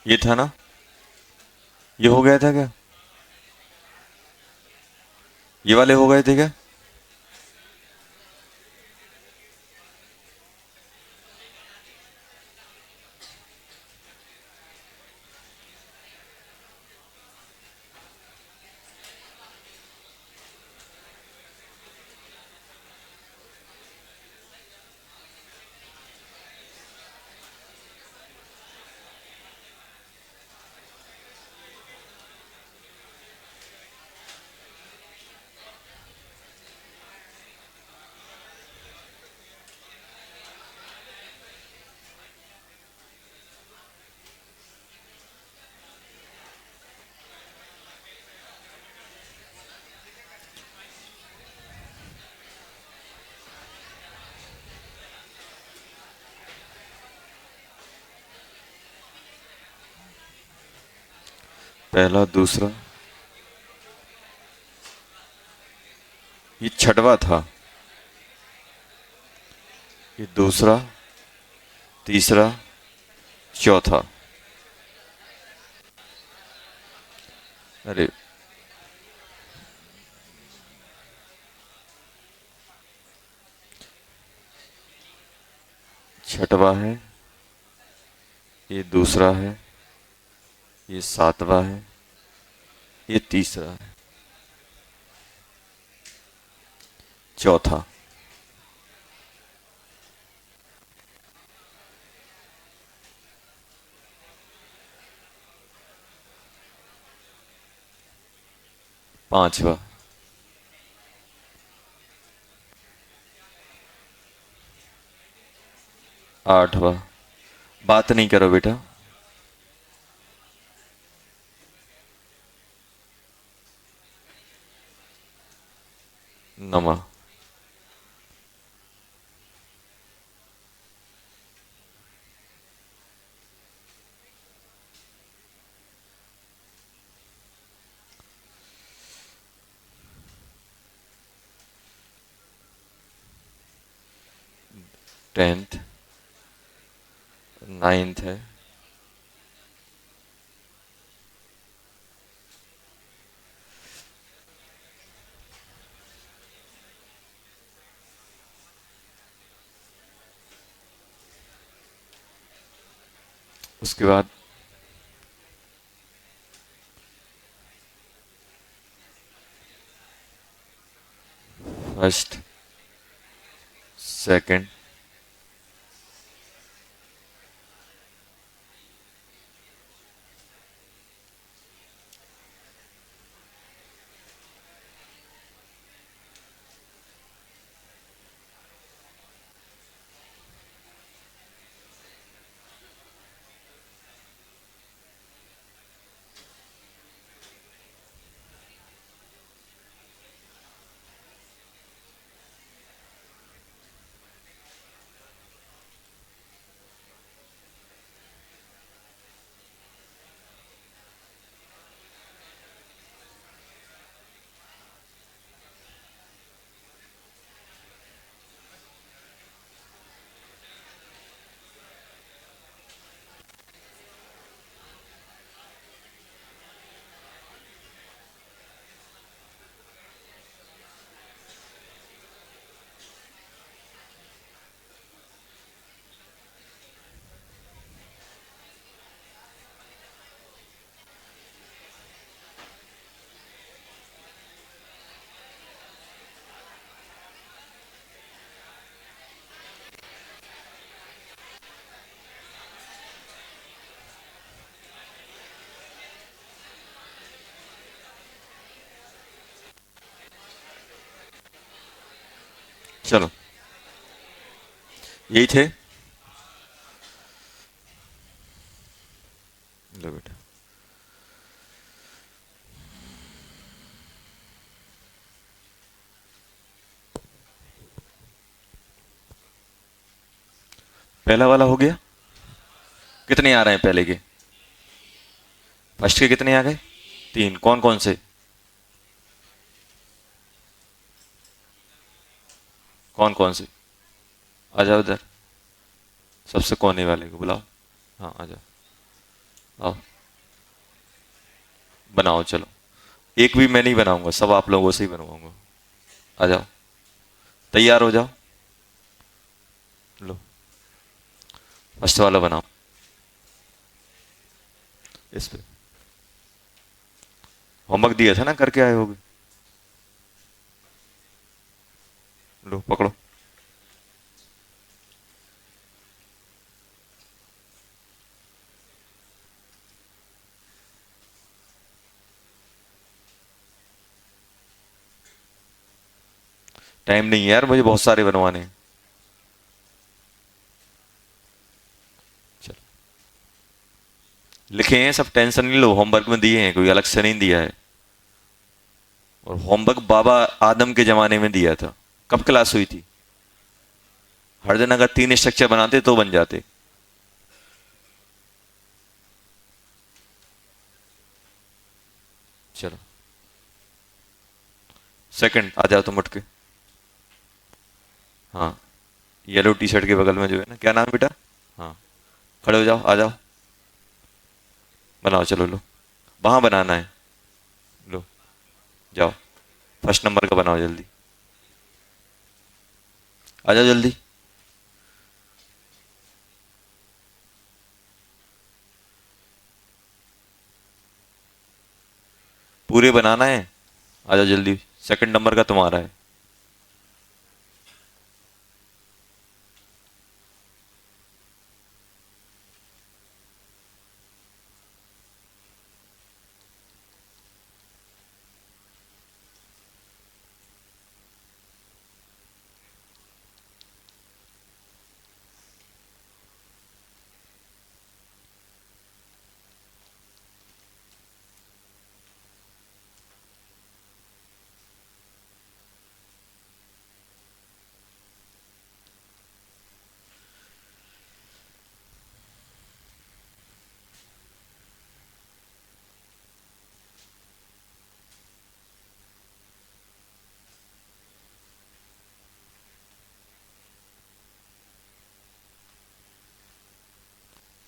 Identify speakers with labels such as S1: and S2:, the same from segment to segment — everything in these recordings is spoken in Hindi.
S1: ये था ना? ये हो गया था क्या? ये वाले हो गए थे क्या? पहला, दूसरा, ये छठवा था। ये दूसरा, तीसरा, चौथा। अरे, छठवा है, ये दूसरा है, ये सातवां है, ये तीसरा है, चौथा। पांचवा। आठवां। बात नहीं करो बेटा। नवा। 10th, 9th है। उसके बाद फर्स्ट, सेकंड, चलो, यही थे। लो बेटा। पहला वाला हो गया। कितने आ रहे हैं पहले के? फर्स्ट के कितने आ गए? 3। कौन कौन से? कौन कौन से? आ जाओ इधर। सबसे कोने वाले को बुलाओ। हाँ, आ जाओ। आओ बनाओ चलो। एक भी मैं नहीं बनाऊंगा, सब आप लोगों से ही बनवाऊंगा। आ जाओ, तैयार हो जाओ। लो, फर्स्ट वाला बनाओ इस पे। होमवर्क दिया था ना, करके आए होगे। लो पकड़ो। टाइम नहीं है यार, मुझे बहुत सारे बनवाने हैं। चलो, लिखे हैं सब, टेंशन नहीं लो। होमवर्क में दिए हैं, कोई अलग से नहीं दिया है। और होमवर्क बाबा आदम के जमाने में दिया था। कब क्लास हुई थी? हर दिन अगर 3 स्ट्रक्चर बनाते तो बन जाते। चलो, सेकंड आ जाओ तुम उठ के। हाँ, येलो टी शर्ट के बगल में जो है ना, क्या नाम बेटा? हाँ, खड़े हो जाओ, आ जाओ, बनाओ चलो। लो, वहां बनाना है। लो, जाओ, फर्स्ट नंबर का बनाओ जल्दी। आ जाओ जल्दी। पूरे बनाना है, आ जाओ जल्दी। सेकंड नंबर का तुम्हारा है।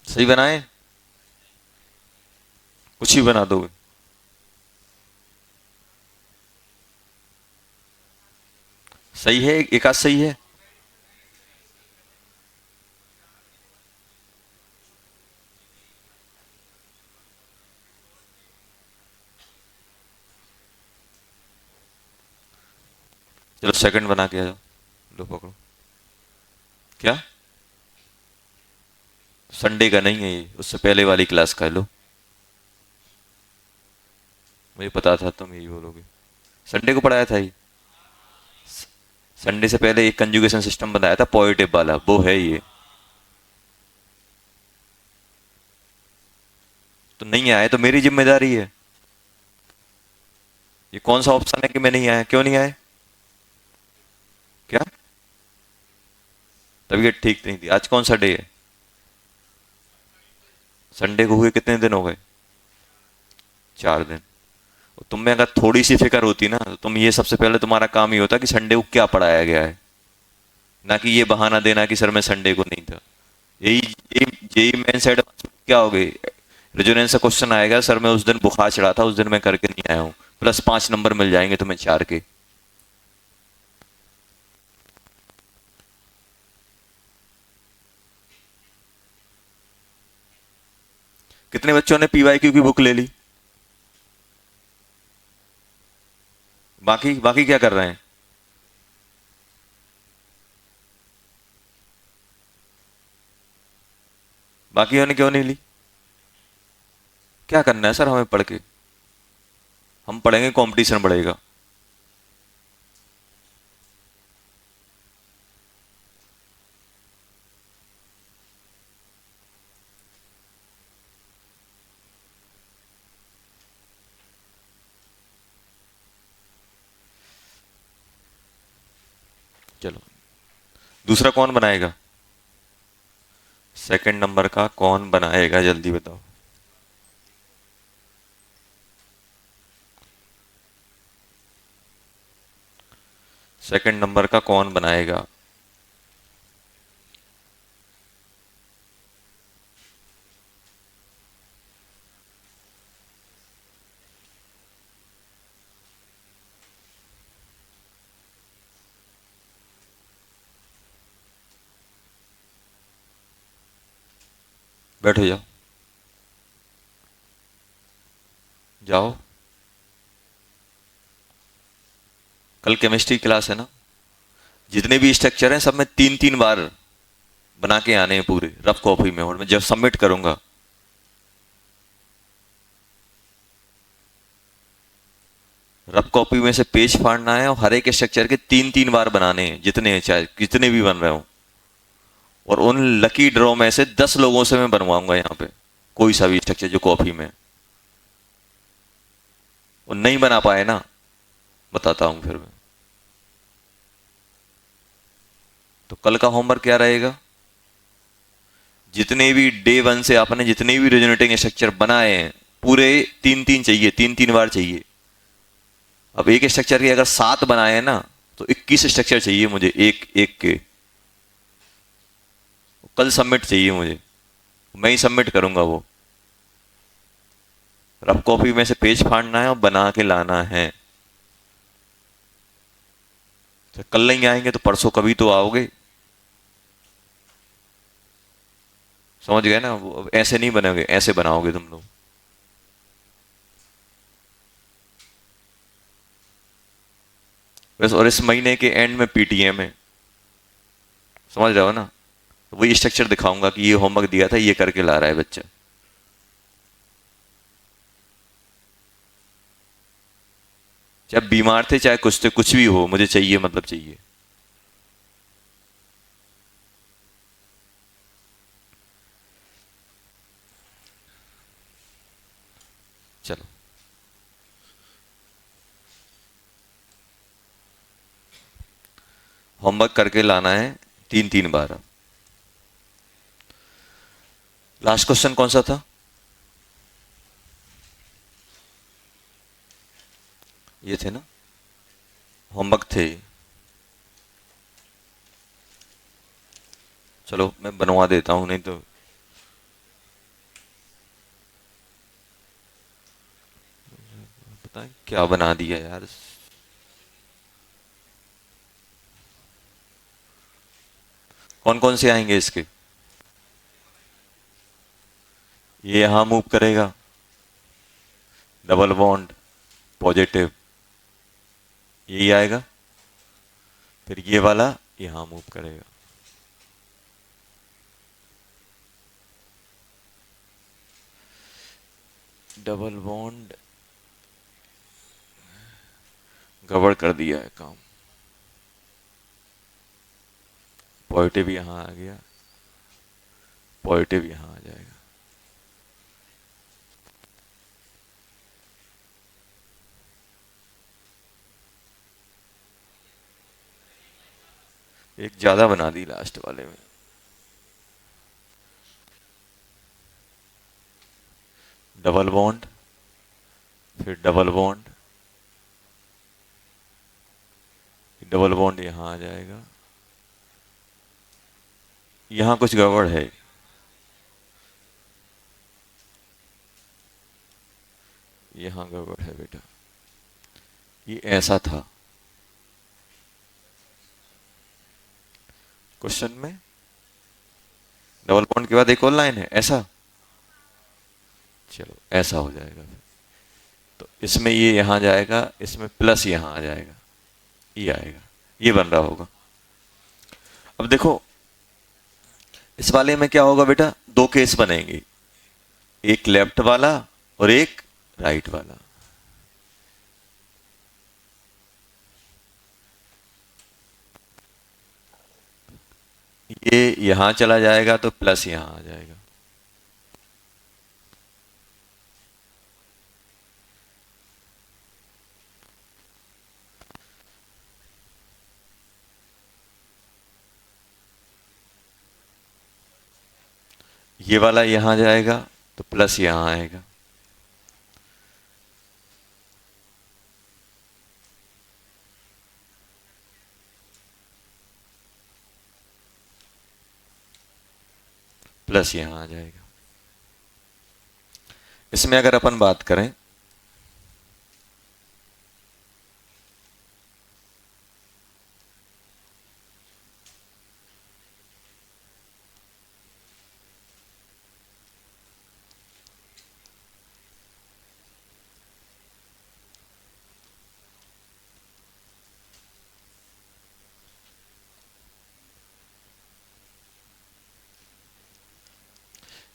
S1: सही बनाए? कुछ ही बना दोगे? सही है, एक आध सही है। चलो सेकंड बना के आ जाओ। लो पकड़ो। क्या? संडे का नहीं है ये, उससे पहले वाली क्लास का है। लो, मुझे पता था तुम यही बोलोगे। संडे को पढ़ाया था ये। संडे से पहले एक कंजुगेशन सिस्टम बनाया था, पॉजिटिव वाला, वो है ये। तो नहीं आए तो मेरी जिम्मेदारी है। ये कौन सा ऑप्शन है कि मैं नहीं आया? क्यों नहीं आए? क्या? तबीयत ठीक नहीं थी। आज कौन सा डे है? संडे को हुए कितने दिन हो गए? 4 दिन। और तुम में अगर थोड़ी सी फिक्र होती ना, तो तुम ये सबसे पहले तुम्हारा काम ये होता कि संडे को क्या पढ़ाया गया है, ना कि ये बहाना देना कि सर मैं संडे को नहीं था। यही यही यही मेन साइड क्या हो गई? रेजोनेंस का क्वेश्चन आएगा, सर मैं उस दिन बुखार चढ़ा था, उस दिन मैं करके नहीं आया हूँ, +5 नंबर मिल जाएंगे तुम्हें 4 के। कितने बच्चों ने पीवाईक्यू की बुक ले ली? बाकी बाकी क्या कर रहे हैं? बाकी ने क्यों नहीं ली? क्या करना है सर हमें पढ़ के? हम पढ़ेंगे, कंपटीशन बढ़ेगा। चलो, दूसरा कौन बनाएगा? सेकंड नंबर का कौन बनाएगा, जल्दी बताओ। सेकंड नंबर का कौन बनाएगा? बैठो, जाओ जाओ, कल केमिस्ट्री क्लास है ना। जितने भी स्ट्रक्चर हैं सब में 3-3 बार बना के आने हैं पूरे रफ कॉपी में, और मैं जब सबमिट करूंगा रफ कॉपी में से पेज फाड़ना है और हर एक स्ट्रक्चर के 3-3 बार बनाने हैं, जितने हैं चाहे कितने भी बन रहे हो। और उन लकी ड्रॉ में से 10 लोगों से मैं बनवाऊंगा यहाँ पे कोई सा भी स्ट्रक्चर जो कॉपी में। और नहीं बना पाए ना, बताता हूं फिर मैं। तो कल का होमवर्क क्या रहेगा? जितने भी डे 1 से आपने जितने भी रेजोनेटिंग स्ट्रक्चर बनाए हैं पूरे 3-3 चाहिए, 3-3 बार चाहिए। अब एक स्ट्रक्चर के अगर 7 बनाए हैं ना, तो 21 स्ट्रक्चर चाहिए मुझे एक एक के। कल सबमिट चाहिए मुझे, मैं ही सबमिट करूंगा वो। रफ कॉपी में से पेज फाड़ना है और बना के लाना है। तो कल नहीं आएंगे तो परसों कभी तो आओगे, समझ गए ना? वो ऐसे नहीं बनोगे, ऐसे बनाओगे तुम लोग। बस, और इस महीने के एंड में पीटीएम है, समझ रहे हो ना? तो वही स्ट्रक्चर दिखाऊंगा कि ये होमवर्क दिया था, ये करके ला रहा है बच्चा। चाहे बीमार थे चाहे कुछ थे, कुछ भी हो, मुझे चाहिए, मतलब चाहिए। चलो, होमवर्क करके लाना है 3-3 बार। लास्ट क्वेश्चन कौन सा था? ये थे ना होमवर्क थे। चलो मैं बनवा देता हूं, नहीं तो पता है क्या बना दिया यार। कौन कौन से आएंगे इसके? ये यहां मूव करेगा, डबल बॉन्ड पॉजिटिव, यही आएगा। फिर ये वाला यहां मूव करेगा, डबल बॉन्ड, गड़बड़ कर दिया है काम। पॉजिटिव यहां आ गया, पॉजिटिव यहां आ जाएगा। एक ज्यादा बना दी लास्ट वाले में। डबल बॉन्ड, फिर डबल बॉन्ड, डबल बॉन्ड यहां आ जाएगा। यहां कुछ गड़बड़ है, यहां गड़बड़ है बेटा। ये ऐसा था क्वेश्चन में, डबल बॉन्ड के बाद एक और लाइन है ऐसा। चलो ऐसा हो जाएगा फिर। तो इसमें ये यहां जाएगा, इसमें प्लस यहां आ जाएगा, ये आएगा, ये बन रहा होगा। अब देखो इस वाले में क्या होगा बेटा, दो केस बनेंगे, एक लेफ्ट वाला और एक राइट वाला। ये यहां चला जाएगा तो प्लस यहां आ जाएगा। ये वाला यहां जाएगा तो प्लस यहां आएगा। प्लस यहां आ जाएगा। इसमें अगर अपन बात करें,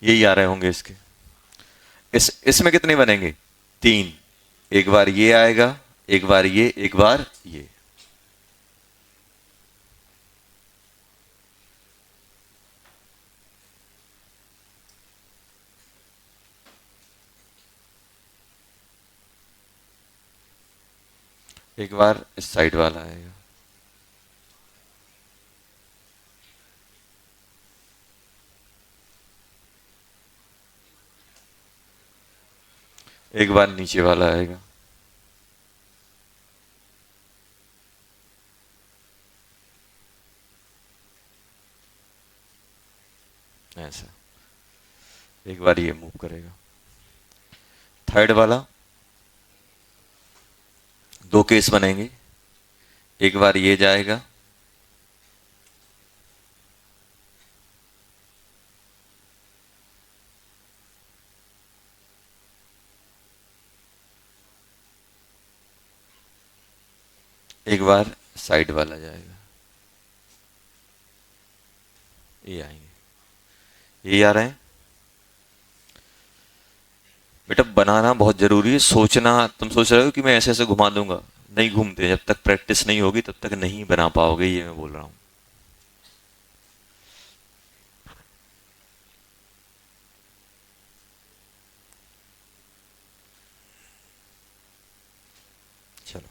S1: यही आ रहे होंगे इसके। इसमें कितने बनेंगे? तीन। एक बार ये आएगा, एक बार ये, एक बार ये। एक बार इस साइड वाला आएगा। एक बार नीचे वाला आएगा। ऐसा। एक बार ये मूव करेगा। थर्ड वाला, दो केस बनेंगे। एक बार ये जाएगा, एक बार साइड वाला जाएगा। ये आएंगे, ये आ रहे हैं। बेटा बनाना बहुत जरूरी है। सोचना, तुम सोच रहे हो कि मैं ऐसे ऐसे घुमा दूंगा, नहीं घूमते। जब तक प्रैक्टिस नहीं होगी तब तक नहीं बना पाओगे, ये मैं बोल रहा हूं। चलो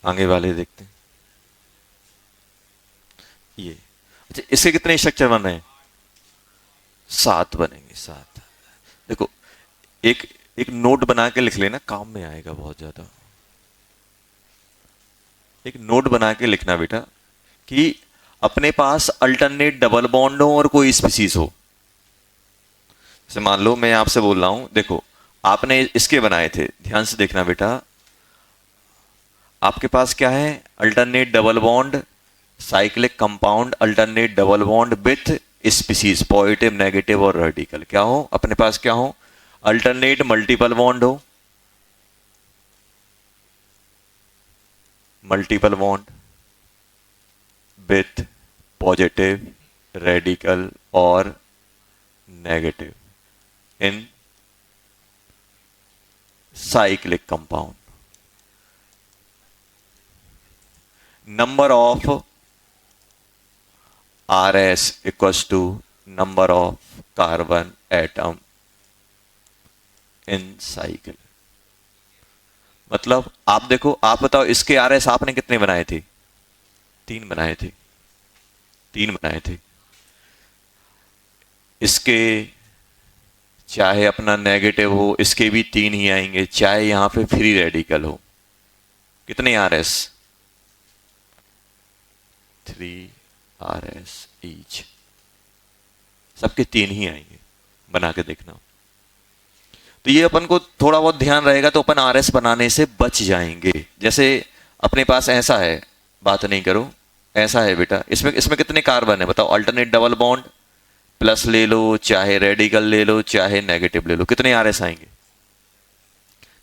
S1: आगे वाले देखते हैं। ये अच्छा, इसके कितने स्ट्रक्चर बन रहे हैं? सात बनेंगे, सात। देखो, एक एक नोट बना के लिख लेना, काम में आएगा बहुत ज्यादा। एक नोट बना के लिखना बेटा कि अपने पास अल्टरनेट डबल बॉन्ड हो और कोई स्पीसीज हो। जैसे मान लो मैं आपसे बोल रहा हूं, देखो आपने इसके बनाए थे, ध्यान से देखना बेटा। आपके पास क्या है? Alternate double bond, cyclic compound, alternate double bond with species, positive, negative और रेडिकल। क्या हो अपने पास? क्या हो? अल्टरनेट मल्टीपल बॉन्ड हो, multiple bond with positive, radical और negative in cyclic compound. Number of RS equals to number of carbon atom in cycle। मतलब आप देखो, आप बताओ इसके RS आपने कितने बनाए थे? तीन बनाए थे, तीन बनाए थे। इसके चाहे अपना नेगेटिव हो, इसके भी तीन ही आएंगे, चाहे यहां पे फ्री रेडिकल हो। कितने RS? 3 RS each. सबके तीन ही आएंगे, बना के देखना। तो ये अपन को थोड़ा बहुत ध्यान रहेगा तो अपन RS बनाने से बच जाएंगे। जैसे अपने पास ऐसा है, बात नहीं करो, ऐसा है बेटा, इसमें इसमें कितने कार्बन है बताओ? अल्टरनेट डबल बॉन्ड प्लस ले लो, चाहे रेडिकल ले लो, चाहे नेगेटिव ले लो, कितने RS आएंगे?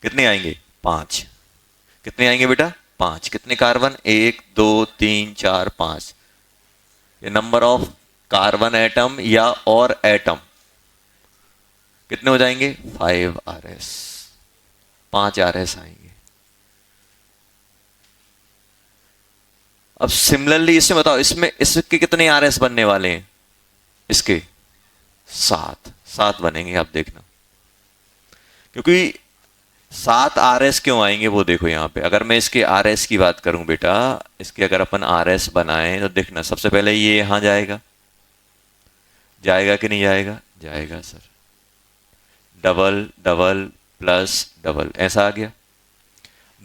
S1: कितने आएंगे? पांच। कितने आएंगे बेटा? पांच। कितने कार्बन? एक, दो, तीन, चार, पांच। ये नंबर ऑफ कार्बन एटम या और एटम कितने हो जाएंगे? 5 RS। 5 RS आएंगे। अब सिमिलरली इसमें बताओ, इसमें इसके कितने RS बनने वाले हैं? इसके सात। सात बनेंगे, आप देखना। क्योंकि 7 RS क्यों आएंगे वो देखो यहां पे। अगर मैं इसके RS की बात करूं बेटा, इसके अगर अपन RS बनाएं तो देखना, सबसे पहले ये यहां जाएगा। जाएगा कि नहीं जाएगा? जाएगा sir. Double double plus double, ऐसा आ गया।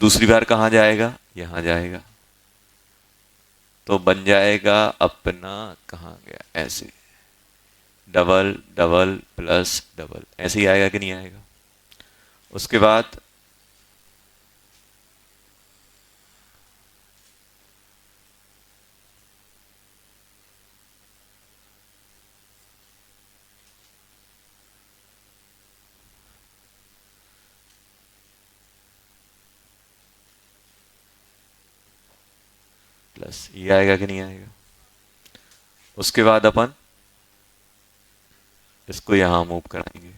S1: दूसरी बार कहां जाएगा? यहां जाएगा। तो बन जाएगा अपना, कहां गया, ऐसे डबल डबल प्लस डबल, ऐसे ही आएगा कि नहीं आएगा? उसके बाद प्लस ये आएगा कि नहीं आएगा? उसके बाद अपन इसको यहां मूव कराएंगे।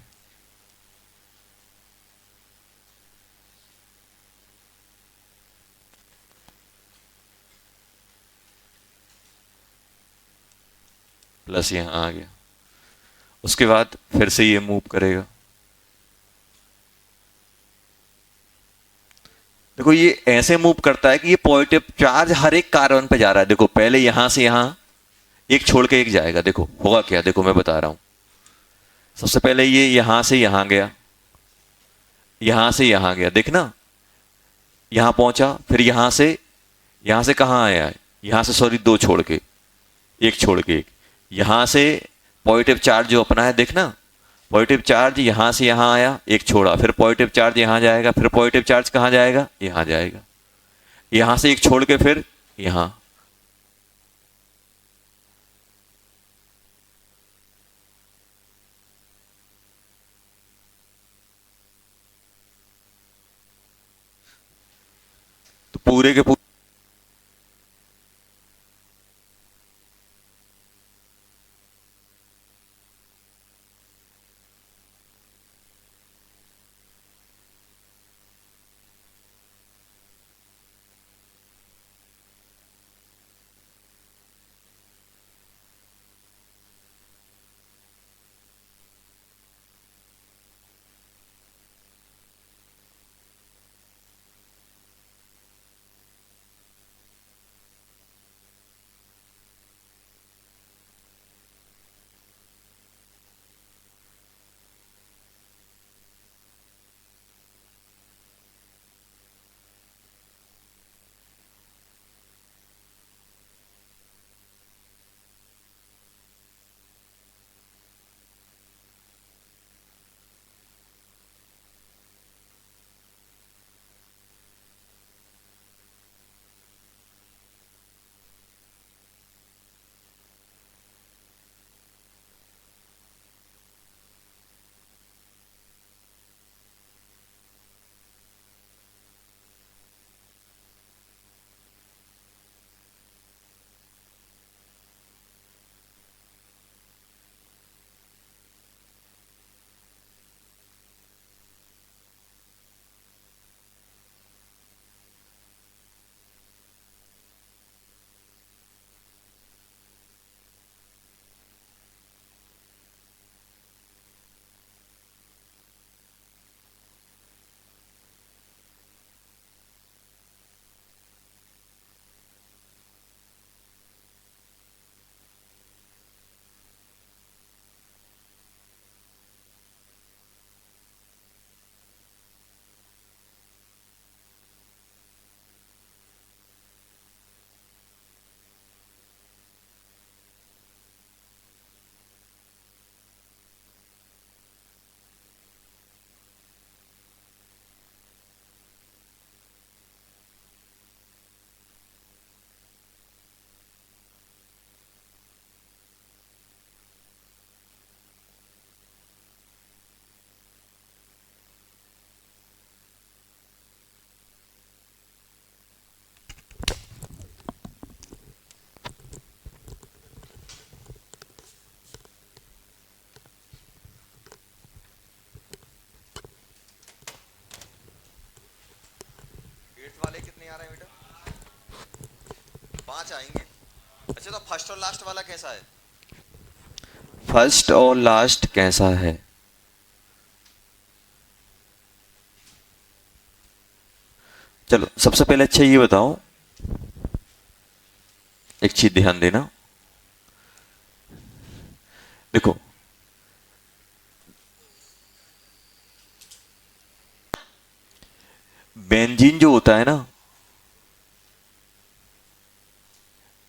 S1: प्लस यहां आ गया। उसके बाद फिर से ये मूव करेगा। देखो ये ऐसे मूव करता है कि ये पॉजिटिव चार्ज हर एक कार्बन पे जा रहा है। देखो पहले यहां से यहां एक छोड़ के एक जाएगा। देखो होगा क्या, देखो मैं बता रहा हूं। सबसे पहले ये यहां से यहां गया, यहां से यहां गया, देखना यहां पहुंचा, फिर यहां से कहां आया है, यहां से सॉरी दो छोड़ के, एक छोड़ के एक, यहां से पॉजिटिव चार्ज जो अपना है देखना, पॉजिटिव चार्ज यहां से यहां आया, एक छोड़ा, फिर पॉजिटिव चार्ज यहां जाएगा, फिर पॉजिटिव चार्ज कहां जाएगा, यहां जाएगा, यहां से एक छोड़ के फिर यहां। तो पूरे के पूरे वाले कितने आ रहे हैं बेटा? 5 आएंगे। अच्छा तो फर्स्ट और लास्ट वाला कैसा है? फर्स्ट और लास्ट कैसा है? चलो सबसे पहले अच्छा ये बताओ, एक चीज ध्यान देना। देखो बेंजीन जो होता है ना,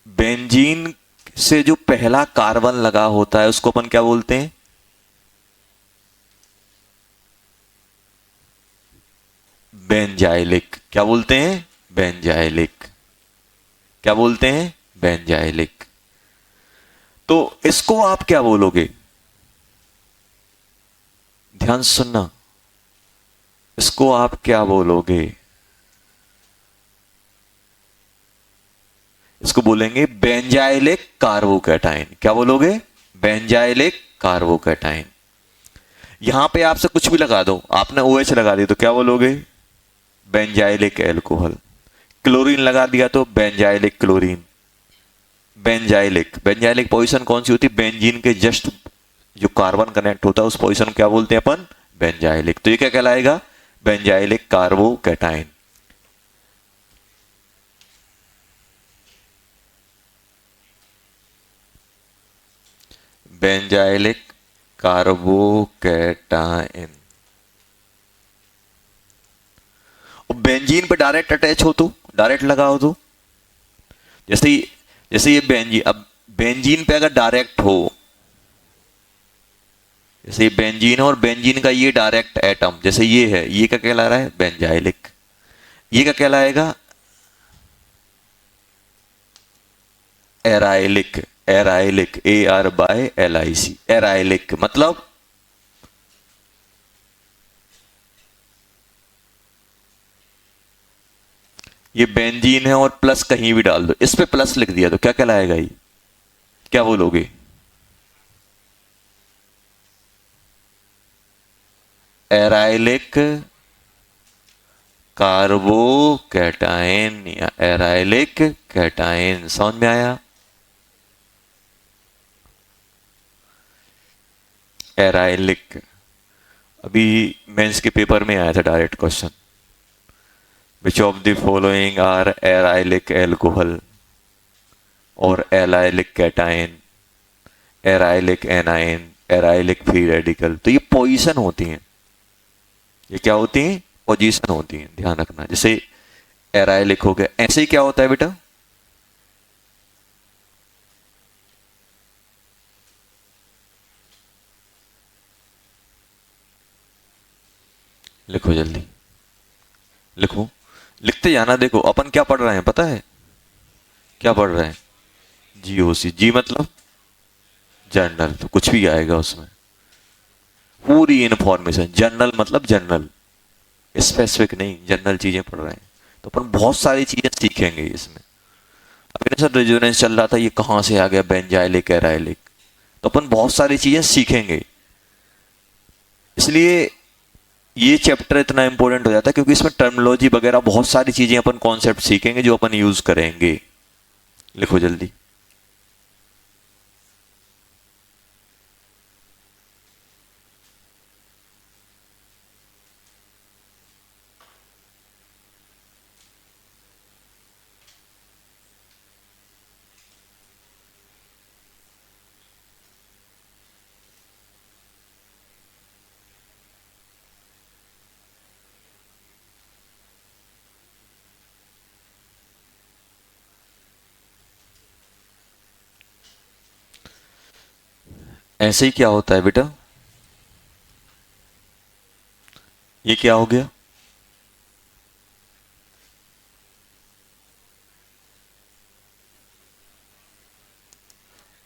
S1: बेंजीन से जो पहला कार्बन लगा होता है उसको अपन क्या बोलते हैं? बेंजाइलिक। क्या बोलते हैं? बेंजाइलिक। क्या बोलते हैं? बेंजाइलिक। तो इसको आप क्या बोलोगे? ध्यान सुनना, इसको आप क्या बोलोगे? इसको बोलेंगे बेंजाइलिक कार्बोकैटायन। क्या बोलोगे? Benzylic carbocation. यहां पे आपसे कुछ भी लगा दो, आपने OH लगा दी तो क्या बोलोगे? Benzylic alcohol. क्लोरीन लगा दिया तो benzylic chlorine. Benzylic, benzylic position कौन सी होती है? बेंजीन के जस्ट जो कार्बन कनेक्ट होता है उस पोजीशन को क्या बोलते हैं अपन? बेंजाइलिक। तो ये क्या कहलाएगा? Benzylic carbocation. Benzylic carbocation. और बेंजीन पे डायरेक्ट अटैच हो तो, डायरेक्ट लगाओ तो, जैसे ये बेंजीन, अब बेंजीन पे अगर डायरेक्ट हो, जैसे ये बेंजीन है और बेंजीन का ये डायरेक्ट एटम जैसे ये है, ये क्या कहला रहा है? बेंजाइलिक। ये क्या कहलाएगा? एराइलिक। एराइलिक, ARYLIC, एराइलिक मतलब ये बेंजीन है और प्लस कहीं भी डाल दो, इस पे प्लस लिख दिया तो क्या कहलाएगा? ये क्या बोलोगे? एराइलिक कार्बोकैटायन या एराइलिक कैटायन। समझ में आया? एराइलिक। अभी मेंस के पेपर में आया था direct question, which of the following are allylic alcohol और allylic cation, allylic anion, allylic free radical. तो ये पोजीशन होती हैं, ये क्या होती हैं? पोजीशन होती हैं, ध्यान रखना। जैसे एराइलिक हो गया, ऐसे ही क्या होता है बेटा? लिखो जल्दी, लिखो, लिखते जाना। देखो अपन क्या पढ़ रहे हैं पता है? क्या पढ़ रहे हैं? GOC। जी मतलब जर्नल, तो कुछ भी आएगा उसमें, पूरी इंफॉर्मेशन। जर्नल मतलब जनरल, स्पेसिफिक नहीं, जनरल चीजें पढ़ रहे हैं। तो अपन बहुत सारी चीजें सीखेंगे इसमें। अभी सर रेजोनेंस चल रहा था, ये कहां से आ गया बेंजाइलिक एराइलिक? तो अपन बहुत सारी चीजें सीखेंगे, इसलिए ये चैप्टर इतना इंपॉर्टेंट हो जाता है, क्योंकि इसमें टर्मिनोलॉजी वगैरह बहुत सारी चीजें अपन कॉन्सेप्ट सीखेंगे जो अपन यूज करेंगे। लिखो जल्दी। ऐसे ही क्या होता है बेटा? ये क्या हो गया?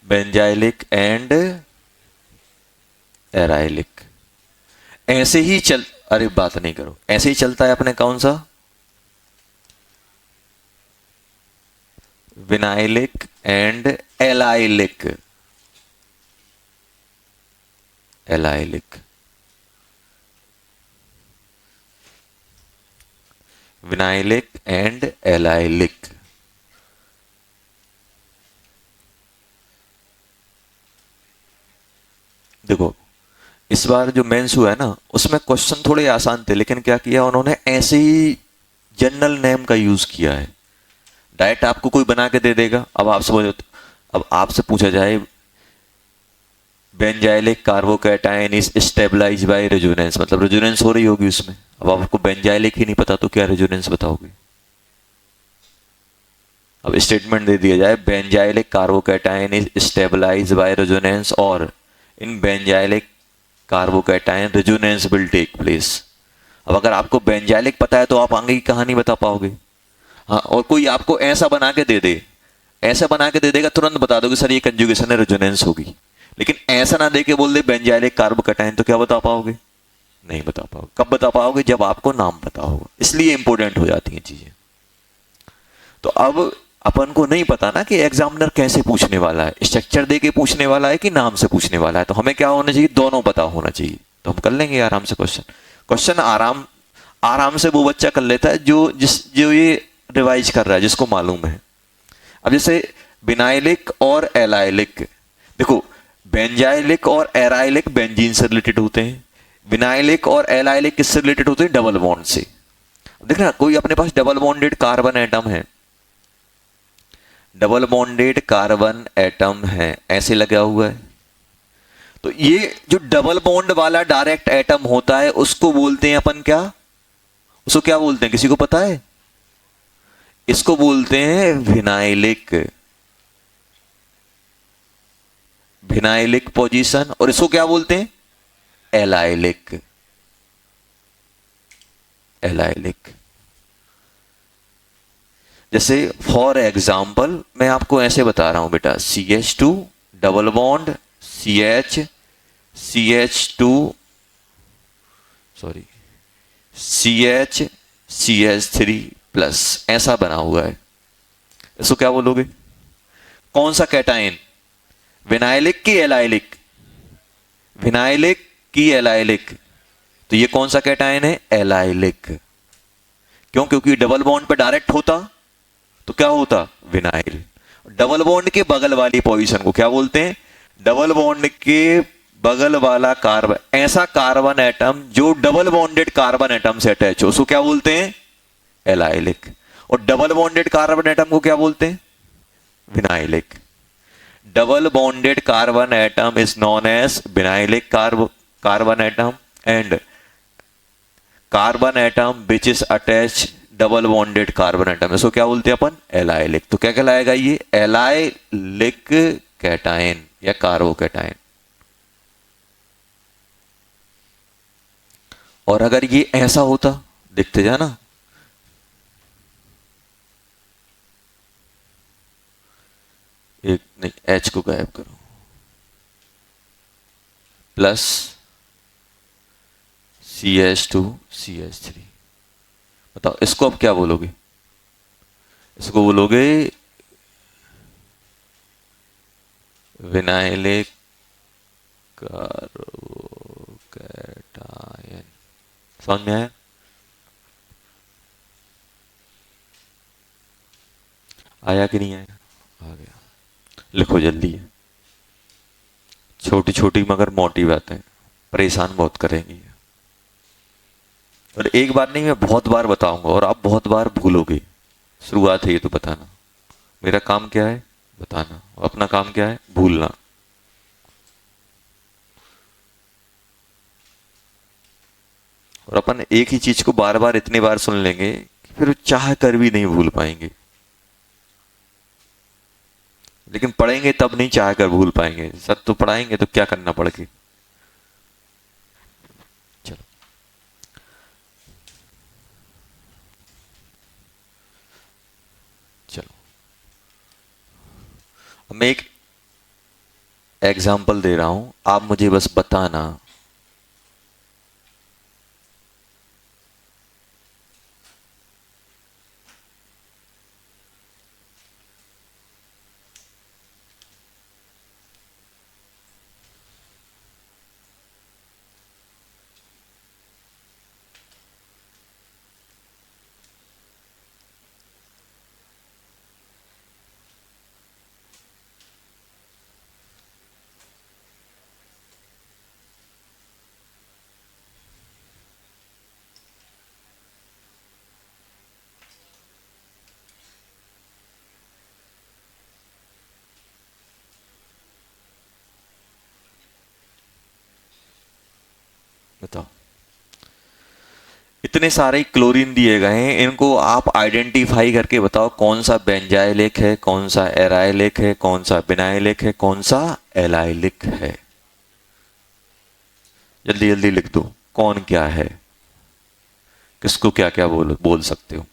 S1: Benzylic and allylic. ऐसे ही चल, अरे बात नहीं करो, ऐसे ही चलता है अपने कौन सा? Vinylic and allylic. Allylic, vinylic and allylic. देखो इस बार जो मेंस हुआ है ना, उसमें क्वेश्चन थोड़े आसान थे, लेकिन क्या किया उन्होंने? ऐसे ही जनरल नेम का यूज किया है। डायरेक्ट आपको कोई बना के दे देगा। अब आप समझो, अब आपसे पूछा जाए benzylic carbocation is stabilize by resonance, मतलब रेजोनेंस हो रही होगी उसमें। अब आपको बेंजाइलिक ही नहीं पता तो क्या रेजोनेंस बताओगे? अब स्टेटमेंट दे दिया जाए benzylic carbocation is stabilize by resonance और in benzylic carbocation resonance will take place. अब अगर आपको बेंजाइलिक पता है तो आप आगे की कहानी बता पाओगे। हाँ, और कोई आपको ऐसा बना के दे दे, ऐसा बना के दे देगा, तुरंत बता दोगे सर ये कंजुगेशन है, रेजोनेंस होगी। लेकिन ऐसा ना दे के बोल दे बेंजाइलिक कार्बोकैटायन, तो क्या बता पाओगे? नहीं बता पाओगे। कब बता पाओगे? जब आपको नाम पता होगा। इसलिए इंपॉर्टेंट हो जाती हैं चीजें। तो अब अपन को नहीं पता ना कि एग्जामिनर कैसे पूछने वाला है, स्ट्रक्चर दे के पूछने वाला है कि नाम से पूछने वाला है। तो हमें क्या होना चाहिए? दोनों पता होना चाहिए। तो हम कर लेंगे आराम से क्वेश्चन। क्वेश्चन आराम आराम से वो बच्चा कर लेता है जो ये रिवाइज कर रहा है, जिसको मालूम है। अब जैसे बिनाइलिक और एलाइलिक, देखो बेंजाइलिक और एराइलिक बेंजीन से रिलेटेड होते हैं, विनाइलिक और एलाइलिक किससे रिलेटेड होते हैं? डबल बॉन्ड से। देखना, कोई अपने पास डबल बॉन्डेड कार्बन एटम है, डबल बॉन्डेड कार्बन एटम है, ऐसे लगा हुआ है, तो ये जो डबल बॉन्ड वाला डायरेक्ट एटम होता है उसको बोलते हैं अपन क्या? उसको क्या बोलते हैं, किसी को पता है? इसको बोलते हैं विनाइलिक, विनाइलिक पोजीशन। और इसको क्या बोलते हैं? Allylic, allylic. जैसे फॉर एग्जाम्पल मैं आपको ऐसे बता रहा हूं बेटा, CH2 double bond CH, CH2 sorry CH CH3 plus, ऐसा बना हुआ है। इसको क्या बोलोगे? कौन सा कैटायन? विनाइलिक की एलाइलिक? विनाइलिक की एलाइलिक? तो ये कौन सा कैटायन है? एलाइलिक। क्यों? क्योंकि डबल बॉन्ड पे डायरेक्ट होता तो क्या होता? विनाइल। डबल बॉन्ड के बगल वाली पोजीशन को क्या बोलते हैं? डबल बॉन्ड के बगल वाला कार्बन, ऐसा कार्बन एटम जो डबल बॉन्डेड कार्बन एटम से अटैच हो, उसको क्या बोलते हैं? एलाइलिक। और डबल बॉन्डेड कार्बन एटम को क्या बोलते हैं? Vinylic. Double bonded carbon atom is non as vinylic carbon atom, and carbon atom which is attach double bonded carbon atom, इसको क्या बोलते हैं अपन? एलाइलिक। तो क्या कहलाएगा ये? एलाइलिक कैटायन या कार्बोकैटायन। और अगर ये ऐसा होता, देखते जाना, एक नहीं, H को गायब करो, प्लस CH2 CH3, बताओ इसको अब क्या बोलोगे? इसको बोलोगे विनाइलिक कार्बोकैटायन। समझ में आया? आया कि नहीं आया? आ गया। लिखो जल्दी है, छोटी छोटी मगर मोटी बातें परेशान बहुत करेंगी। और एक बार नहीं, मैं बहुत बार बताऊंगा और आप बहुत बार भूलोगे। शुरुआत है ये, तो बताना। मेरा काम क्या है? बताना। अपना काम क्या है? भूलना। और अपन एक ही चीज को बार बार इतनी बार सुन लेंगे कि फिर चाह कर भी नहीं भूल पाएंगे। लेकिन पढ़ेंगे तब नहीं चाह कर भूल पाएंगे। सब तो पढ़ाएंगे तो क्या करना पड़ेगा? चलो, चलो मैं एक एग्जाम्पल दे रहा हूं, आप मुझे बस बताना बताओ। इतने सारे क्लोरीन दिए गए हैं, इनको आप आइडेंटिफाई करके बताओ कौन सा बेंजाइलिक है, कौन सा एराइलिक है, कौन सा विनाइलिक है, कौन सा एलाइलिक है। जल्दी जल्दी लिख दो, कौन क्या है, किसको क्या क्या बोल सकते हो।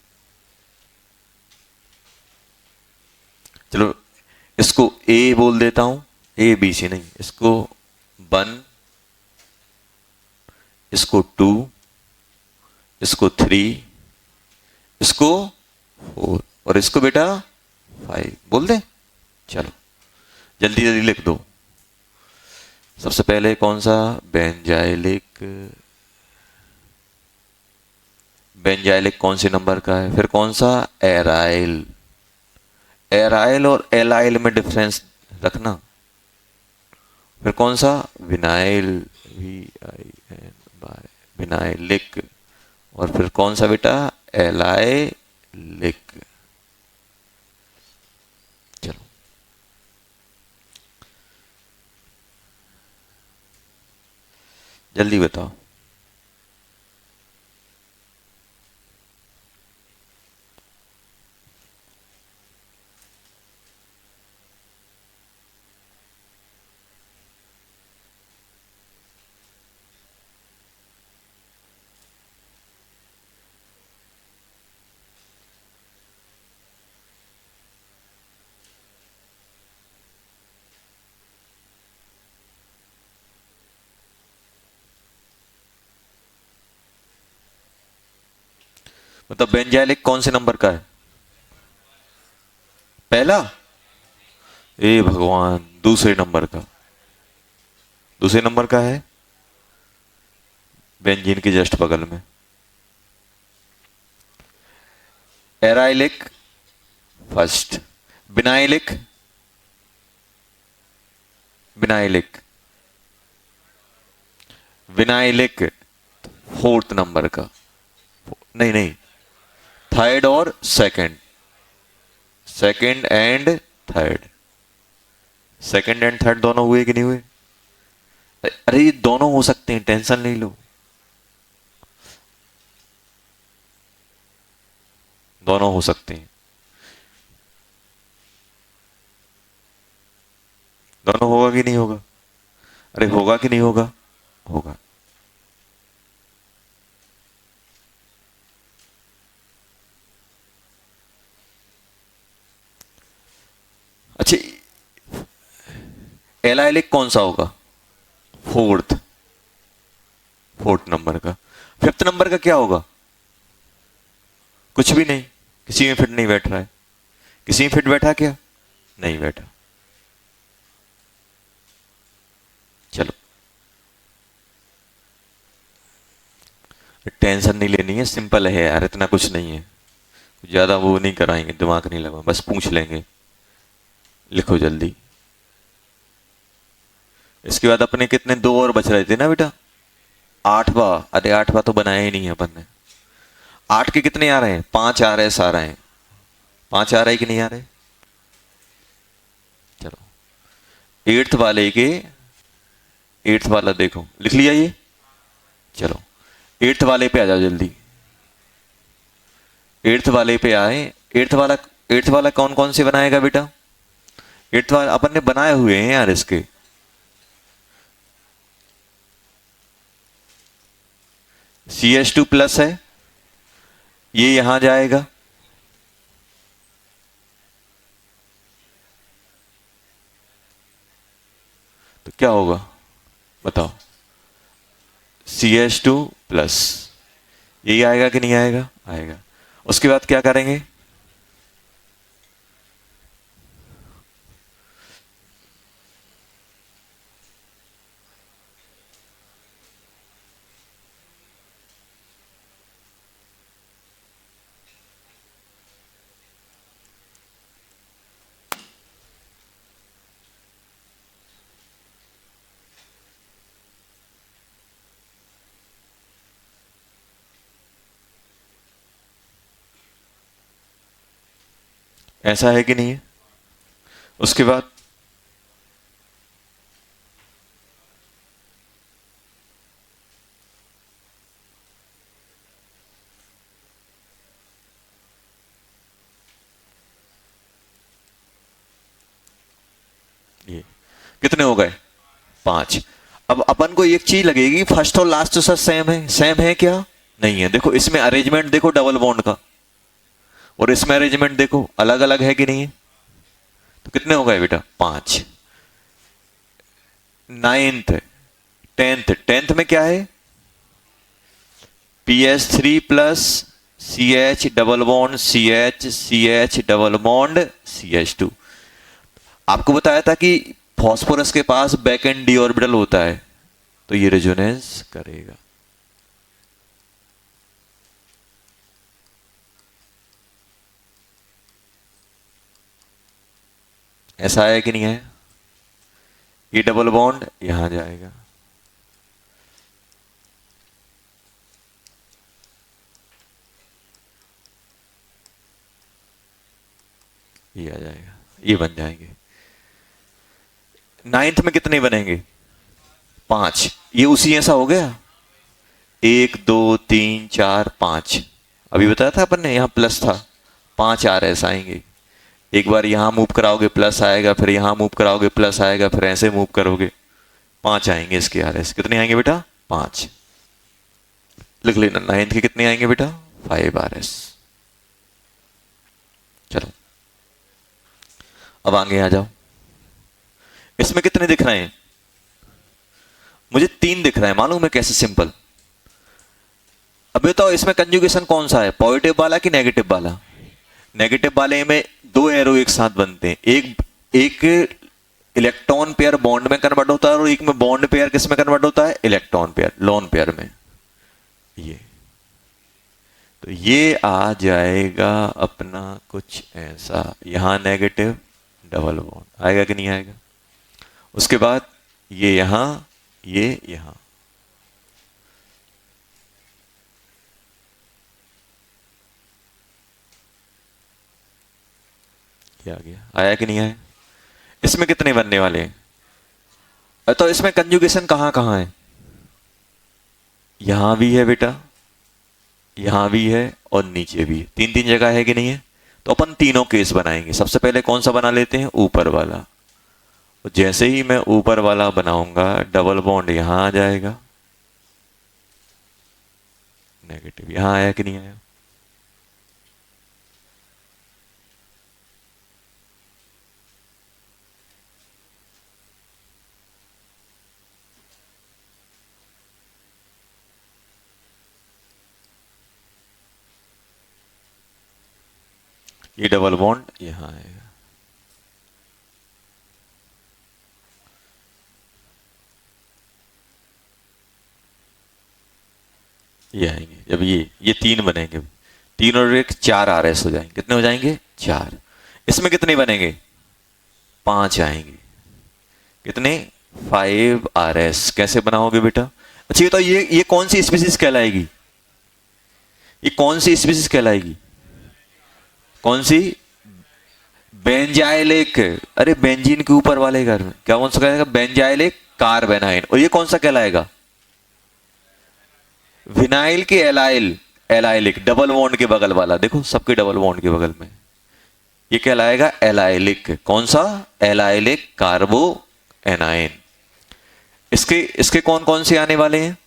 S1: चलो इसको ए बोल देता हूं, ए बी सी नहीं, इसको 1, इसको 2, इसको 3, इसको 4 और इसको बेटा 5 बोल दे। चलो जल्दी जल्दी लिख दो। सबसे पहले कौन सा? बेंजाइलिक। बेंजाइलिक कौन से नंबर का है? फिर कौन सा? एराइल। एराइल और एलाइल में डिफरेंस रखना। फिर कौन सा? विनाइल। VIN by vinylic. और फिर कौन सा बेटा? एलाइलिक। चलो जल्दी बताओ। मतलब बेंजाइलिक कौन से नंबर का है? पहला? ए भगवान, दूसरे नंबर का। दूसरे नंबर का है बेंजीन के जस्ट बगल में। Allylic first. Vinylic. Vinylic. Vinylic fourth number का। नहीं नहीं, थर्ड और second. Second and third. Second and third दोनों हुए कि नहीं हुए? अरे ये दोनों हो सकते हैं, टेंशन नहीं लो। दोनों हो सकते हैं। दोनों होगा कि नहीं होगा? अरे होगा कि नहीं होगा? होगा। अच्छा, एलाइलिक कौन सा होगा? फोर्थ। फोर्थ नंबर का। फिफ्थ नंबर का क्या होगा? कुछ भी नहीं, किसी में फिट नहीं बैठ रहा है। किसी में फिट बैठा क्या? नहीं बैठा। चलो टेंशन नहीं लेनी है, सिंपल है यार, इतना कुछ नहीं है। ज्यादा वो नहीं कराएंगे, दिमाग नहीं लगा, बस पूछ लेंगे। लिखो जल्दी। इसके बाद अपने कितने दो और बच रहे थे ना बेटा? आठवां। अरे आठवां तो बनाया ही नहीं है अपन ने। आठ के कितने आ रहे हैं? पांच आ रहे हैं, सारा है। पांच आ रहे हैं कि नहीं आ रहे? चलो एट्थ वाले के, एट्थ वाला देखो, लिख लिया ये? चलो एट्थ वाले पे आ जाओ जल्दी। एट्थ वाले पे आए। एट्थ वाला, एट्थ वाला कौन कौन से बनाएगा बेटा? एट्थ वाला अपन ने बनाए हुए हैं यार इसके। CH2 प्लस है, ये यहां जाएगा। तो क्या होगा बताओ? CH2 प्लस, यही आएगा कि नहीं आएगा? आएगा। उसके बाद क्या करेंगे? ऐसा है कि नहीं है? उसके बाद ये कितने हो गए? पांच। अब अपन को एक चीज लगेगी, फर्स्ट और लास्ट तो सर सेम है। सेम है क्या? नहीं है। देखो इसमें अरेंजमेंट देखो डबल बॉन्ड का, और इसमें अरेंजमेंट देखो अलग अलग है कि नहीं है? तो कितने हो गए बेटा? पांच। Ninth, tenth. टेंथ में क्या है? PS3 plus CH double bond CH, CH double bond CH2। आपको बताया था कि फॉस्फोरस के पास बैक एंड डी ऑर्बिटल होता है, तो ये रेजोनेंस करेगा। ऐसा है कि नहीं है? ये डबल बॉन्ड यहां जाएगा, ये आ जाएगा, ये बन जाएंगे। नाइन्थ में कितने बनेंगे? 5। ये उसी ऐसा हो गया, 1 2 3 4 5। अभी बताया था अपन ने, यहां प्लस था, 5 आर एस आएंगे। एक बार यहां मूव कराओगे प्लस आएगा, फिर यहां मूव कराओगे प्लस आएगा, फिर ऐसे मूव करोगे 5 आएंगे इसके आर एस। कितने आएंगे बेटा? 5। लिख लेना, नाइन्थ के कितने आएंगे बेटा? 5 आर एस। चलो अब आगे आ जाओ। इसमें कितने दिख रहे हैं? मुझे 3 दिख रहा है, मालूम है कैसे? सिंपल। अब बताओ इसमें कंजुगेशन कौन सा है, पॉजिटिव वाला कि नेगेटिव वाला? नेगेटिव वाले में 2 एरो एक साथ बनते हैं, एक इलेक्ट्रॉन पेयर बॉन्ड में कन्वर्ट होता है और एक में बॉन्ड पेयर किस में कन्वर्ट होता है? इलेक्ट्रॉन पेयर, लोन पेयर में। ये तो ये आ जाएगा अपना कुछ ऐसा, यहां नेगेटिव डबल बॉन्ड आएगा कि नहीं आएगा? उसके बाद ये यहां, ये यहां, ये आ गया। आया कि नहीं आया? इसमें कितने बनने वाले हैं? तो इसमें कंजुगेशन कहां कहां है? यहां भी है बेटा, यहां भी है और नीचे भी है, 3 जगह है कि नहीं है? तो अपन तीनों केस बनाएंगे। सबसे पहले कौन सा बना लेते हैं? ऊपर वाला। जैसे ही मैं ऊपर वाला बनाऊंगा, डबल बॉन्ड यहां आ जाएगा, नेगेटिव यहां आया कि नहीं आया? ये डबल बॉन्ड यहां आएगा, ये आएंगे। जब ये 3 बनेंगे, 3 और 1 4 आर एस हो जाएंगे। कितने हो जाएंगे? 4। इसमें कितने बनेंगे? 5 आएंगे। कितने? 5 आर एस। कैसे बनाओगे बेटा? अच्छा ये तो ये कौन सी स्पीसीज कहलाएगी? ये कौन सी स्पीसीज कहलाएगी? कौन सी? बेंजाइलिक। अरे बेंजीन के ऊपर वाले घर में क्या कौन सा कहलाएगा? बेंजाइलिक कार्बेनाइन। और ये कौन सा कहलाएगा? विनाइल के एलाइल, एलाइलिक, डबल बॉन्ड के बगल वाला। देखो सबके डबल बॉन्ड के बगल में, ये कहलाएगा एलाइलिक। कौन सा? Allylic कार्बो A9. इसके कौन कौन से आने वाले हैं?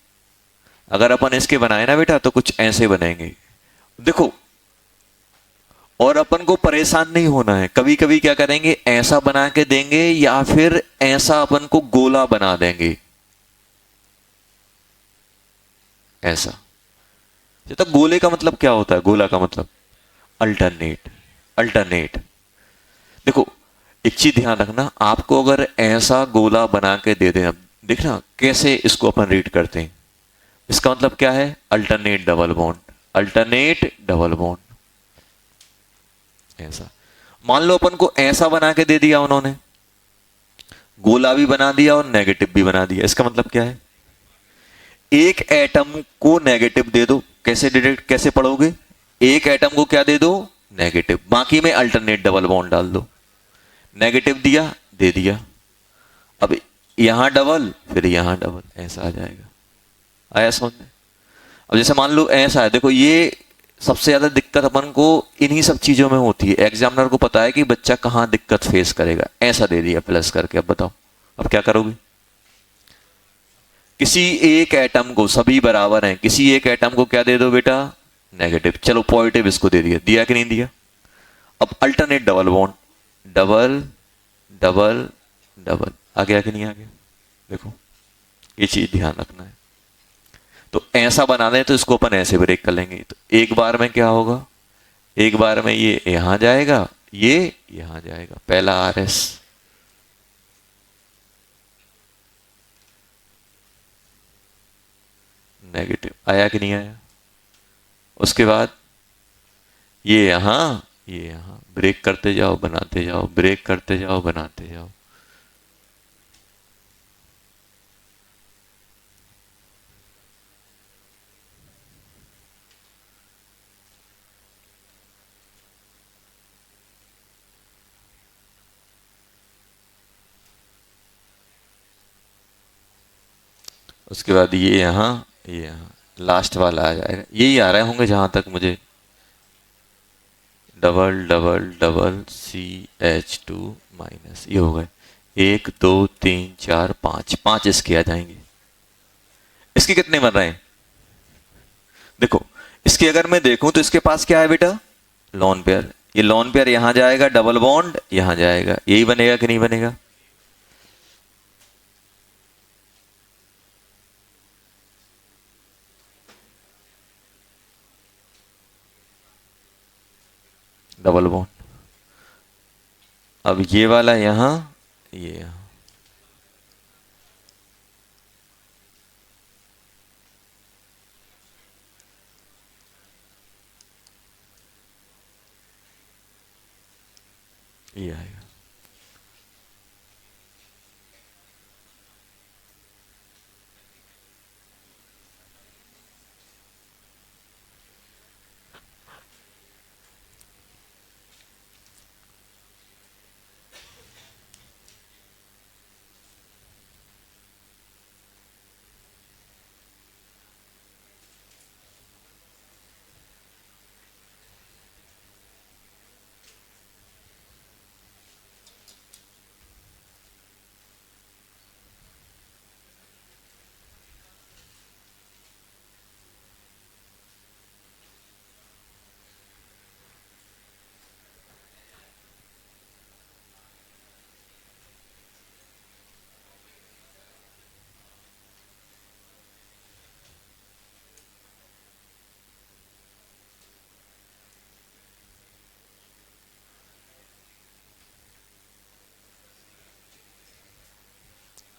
S1: अगर अपन इसके बनाए ना बेटा तो कुछ ऐसे बनेंगे, देखो। और अपन को परेशान नहीं होना है। कभी कभी क्या करेंगे, ऐसा बना के देंगे या फिर ऐसा अपन को गोला बना देंगे, ऐसा। तो गोले का मतलब क्या होता है? गोला का मतलब अल्टरनेट, अल्टरनेट। देखो एक चीज ध्यान रखना, आपको अगर ऐसा गोला बना के दे दें, अब देखना कैसे इसको अपन रीड करते हैं। इसका मतलब क्या है? Alternate double bond, alternate double bond, ऐसा। मान लो अपन को ऐसा बना के दे दिया उन्होंने, गोला भी बना दिया और नेगेटिव भी बना दिया। इसका मतलब क्या है? एक एटम को नेगेटिव दे दो, कैसे डिटेक्ट, कैसे पढ़ोगे? एक एटम को क्या दे दो? नेगेटिव, बाकी में अल्टरनेट डबल बॉन्ड डाल दो। नेगेटिव दिया, दे दिया, अब यहां डबल, फिर यहां डबल, ऐसा आ जाएगा। आया समझ में? अब जैसे मान लो ऐसा है, देखो ये सबसे ज्यादा दिक्कत अपन को इन्हीं सब चीजों में होती है। एग्जामिनर को पता है कि बच्चा कहां दिक्कत फेस करेगा। ऐसा दे दिया प्लस करके, अब बताओ अब क्या करोगे? किसी एक एटम को, सभी बराबर हैं, किसी एक एटम को क्या दे दो बेटा? नेगेटिव। चलो पॉजिटिव इसको दे दिया, दिया कि नहीं दिया? अब alternate double bond, double double double, आ गया कि नहीं आ गया? देखो ये चीज ध्यान रखना है। तो ऐसा बना दें तो इसको अपन ऐसे ब्रेक कर लेंगे। तो एक बार में क्या होगा? एक बार में ये यहां जाएगा, ये यहां जाएगा, पहला आर एस, नेगेटिव आया कि नहीं आया? उसके बाद ये यहां ब्रेक करते जाओ बनाते जाओ, ब्रेक करते जाओ बनाते जाओ। उसके बाद ये यहाँ लास्ट वाला आ जाएगा, यही आ रहे होंगे जहां तक मुझे। Double double double CH2 minus, ये हो गए 1 2 3 4 5, 5 इसके आ जाएंगे। इसके कितने बन रहे हैं देखो, इसकी अगर मैं देखूं तो इसके पास क्या है बेटा, लॉन पेयर। ये लॉन पेयर यहां जाएगा, डबल बॉन्ड यहां जाएगा, यही बनेगा कि नहीं बनेगा? Double bond. अब ये वाला यहां, ये यहां, ये आएगा।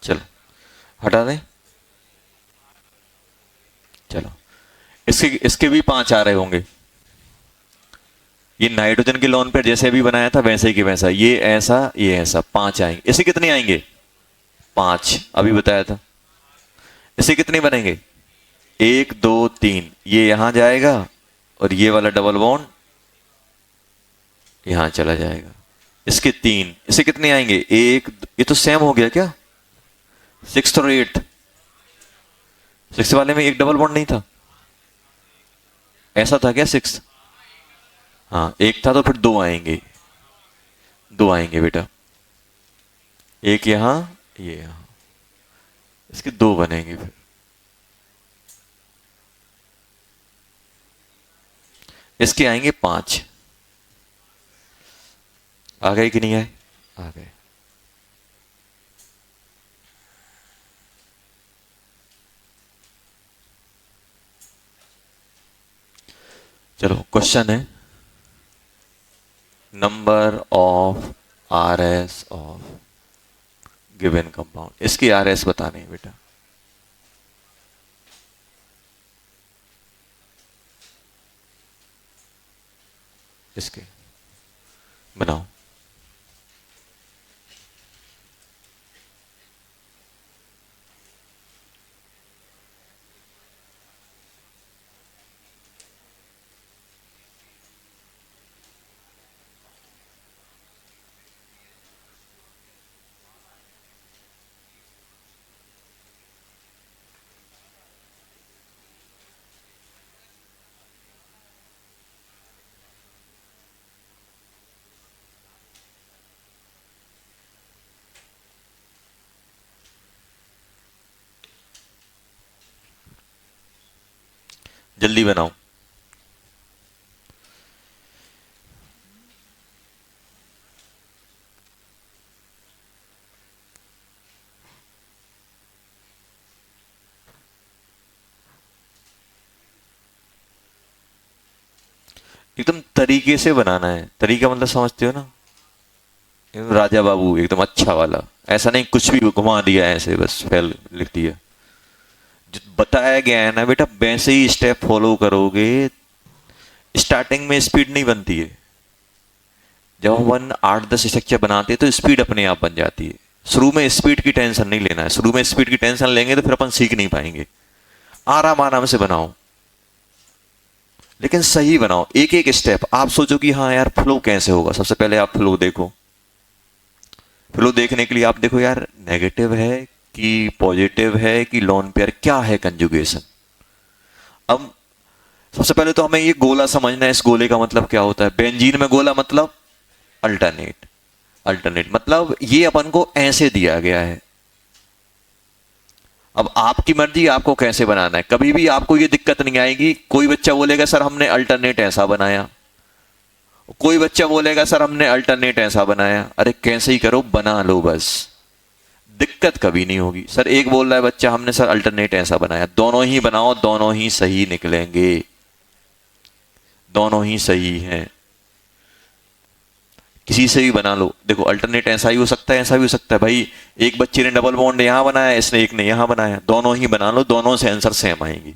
S1: चलो हटा दें। चलो इसके इसके भी 5 आ रहे होंगे। ये नाइट्रोजन के लोन पे जैसे अभी बनाया था वैसे ही कि वैसा, ये ऐसा 5 आएंगे। इसे कितने आएंगे? 5 अभी बताया था। इसे कितने बनेंगे? 1 2 3, ये यहां जाएगा और ये वाला डबल बॉन्ड यहां चला जाएगा। इसके 3, इसे कितने आएंगे? ये तो सेम हो गया क्या? 6 और 8, 6 वाले में एक डबल बॉन्ड नहीं था, ऐसा था क्या 6? हाँ एक था, तो फिर 2 आएंगे, 2 आएंगे बेटा, एक यहां ये यहां, इसके 2 बनेंगे। फिर इसके आएंगे 5। आ गए कि नहीं आए? आ गए। चलो क्वेश्चन है, number of RS of given compound. इसकी RS बतानी है बेटा। इसके बनाओ। जल्दी बनाओ। एकदम तरीके से बनाना है। तरीका मतलब समझते हो ना, एकदम राजा बाबू, एकदम अच्छा वाला। ऐसा नहीं कुछ भी घुमा दिया ऐसे बस फेल लिख दिया। जो बताया गया है ना बेटा, वैसे ही स्टेप फॉलो करोगे। स्टार्टिंग में स्पीड नहीं बनती है। जब अपन 8-10 स्ट्रक्चर बनाते हैं तो स्पीड अपने आप बन जाती है। शुरू में स्पीड की टेंशन नहीं लेना है। शुरू में स्पीड की टेंशन लेंगे तो फिर अपन सीख नहीं पाएंगे। आराम आराम से बनाओ, लेकिन सही बनाओ। एक एक स्टेप आप सोचो कि हाँ यार फ्लो कैसे होगा। सबसे पहले आप फ्लो देखो। फ्लो देखने के लिए आप देखो यार, नेगेटिव है कि पॉजिटिव है कि लोन पेयर, क्या है कंजुगेशन। अब सबसे पहले तो हमें ये गोला समझना है। इस गोले का मतलब क्या होता है? बेंजीन में गोला मतलब अल्टरनेट। अल्टरनेट मतलब ये अपन को ऐसे दिया गया है। अब आपकी मर्जी आपको कैसे बनाना है। कभी भी आपको ये दिक्कत नहीं आएगी। कोई बच्चा बोलेगा सर हमने अल्टरनेट ऐसा बनाया, कोई बच्चा बोलेगा सर हमने अल्टरनेट ऐसा बनाया। अरे कैसे ही करो, बना लो बस, दिक्कत कभी नहीं होगी। सर एक बोल रहा है बच्चा हमने सर अल्टरनेट ऐसा बनाया, दोनों ही बनाओ, दोनों ही सही निकलेंगे, दोनों ही सही हैं। किसी से भी बना लो। देखो अल्टरनेट ऐसा ही हो सकता है, ऐसा भी हो सकता है। भाई एक बच्चे ने डबल बॉन्ड यहां बनाया, इसने एक ने यहां बनाया, दोनों ही बना लो, दोनों से आंसर सेम आएंगी,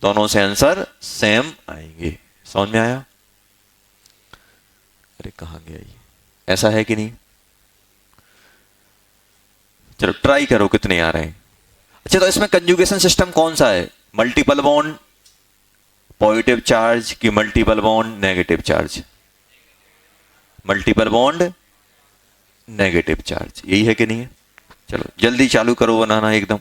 S1: दोनों से आंसर सेम आएंगे। समझ में आया? अरे कहां गया ये? ऐसा है कि नहीं? चलो ट्राई करो कितने आ रहे हैं। अच्छा तो इसमें कंजुगेशन सिस्टम कौन सा है? मल्टीपल बॉन्ड पॉजिटिव चार्ज की multiple bond negative charge? Multiple bond negative charge, यही है कि नहीं है? चलो जल्दी चालू करो बनाना एकदम।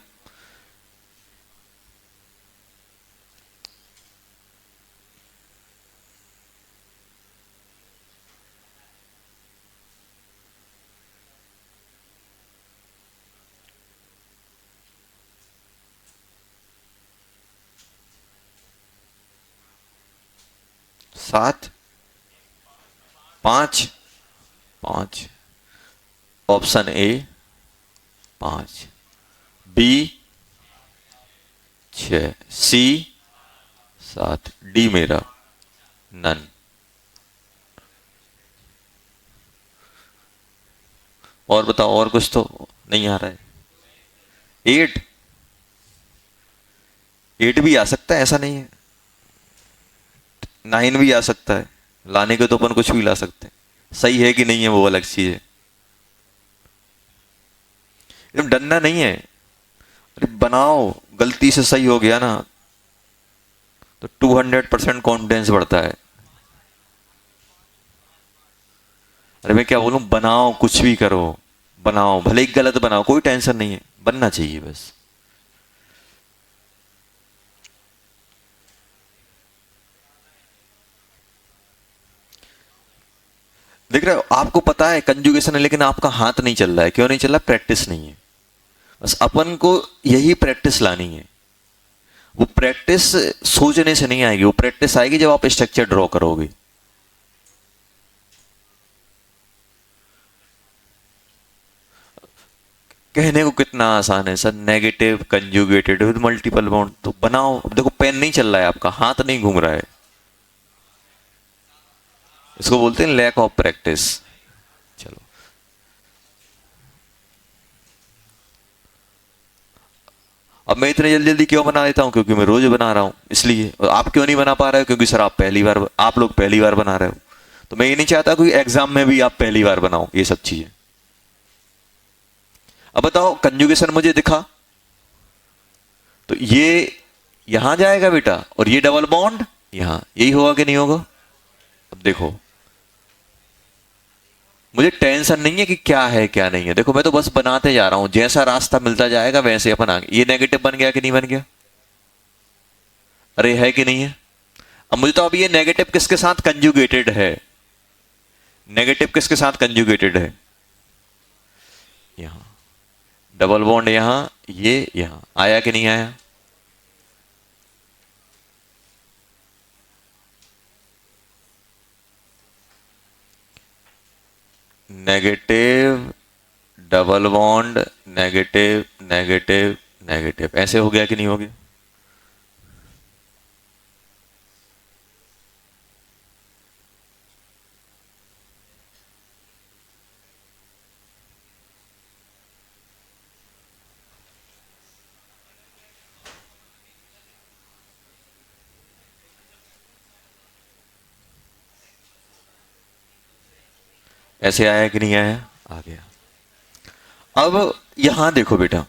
S1: सात, पांच, पांच, option A 5, B 6, C 7, D मेरा नन। और बताओ, और कुछ तो नहीं आ रहा है? 8, 8 भी आ सकता है, ऐसा नहीं है। 9 भी आ सकता है। लाने के तो अपन कुछ भी ला सकते हैं। सही है कि नहीं है वो अलग चीज है। एकदम डरना नहीं है। अरे बनाओ, गलती से सही हो गया ना तो 200% कॉन्फिडेंस बढ़ता है। अरे मैं क्या बोलूं, बनाओ, कुछ भी करो, बनाओ, भले ही गलत बनाओ, कोई टेंशन नहीं है, बनना चाहिए बस। देख रहे हो, आपको पता है कंजुगेशन है, लेकिन आपका हाथ नहीं चल रहा है। क्यों नहीं चल रहा? प्रैक्टिस नहीं है। बस अपन को यही प्रैक्टिस लानी है। वो प्रैक्टिस सोचने से नहीं आएगी, वो प्रैक्टिस आएगी जब आप स्ट्रक्चर ड्रॉ करोगे। कहने को कितना आसान है sir, negative conjugated with multiple bond, तो बनाओ। अब देखो पेन नहीं चल रहा है आपका, हाथ नहीं घूम रहा है, इसको बोलते हैं लैक ऑफ प्रैक्टिस। चलो अब मैं इतने जल्दी जल्दी क्यों बना लेता हूं? क्योंकि मैं रोज बना रहा हूं इसलिए। और आप क्यों नहीं बना पा रहे हो? क्योंकि सर आप लोग पहली बार बना रहे हो। तो मैं ये नहीं चाहता कोई एग्जाम में भी आप पहली बार बनाओ ये सब चीजें। अब बताओ कंजुगेशन मुझे दिखा, तो ये यहां जाएगा बेटा, और ये डबल बॉन्ड यहां, यही होगा कि नहीं होगा? अब देखो मुझे टेंशन नहीं है कि क्या है क्या नहीं है। देखो मैं तो बस बनाते जा रहा हूं, जैसा रास्ता मिलता जाएगा वैसे अपन आगे। ये नेगेटिव बन गया कि नहीं बन गया? अरे है कि नहीं है? अब मुझे तो अब ये नेगेटिव किसके साथ कंजुगेटेड है? नेगेटिव किसके साथ कंजुगेटेड है? यहां डबल बॉन्ड, यहां ये, यहां आया कि नहीं आया? Negative double bond, negative negative negative, ऐसे हो गया कि नहीं हो गया? ऐसे आया कि नहीं आया? आ गया। अब यहां देखो बेटा,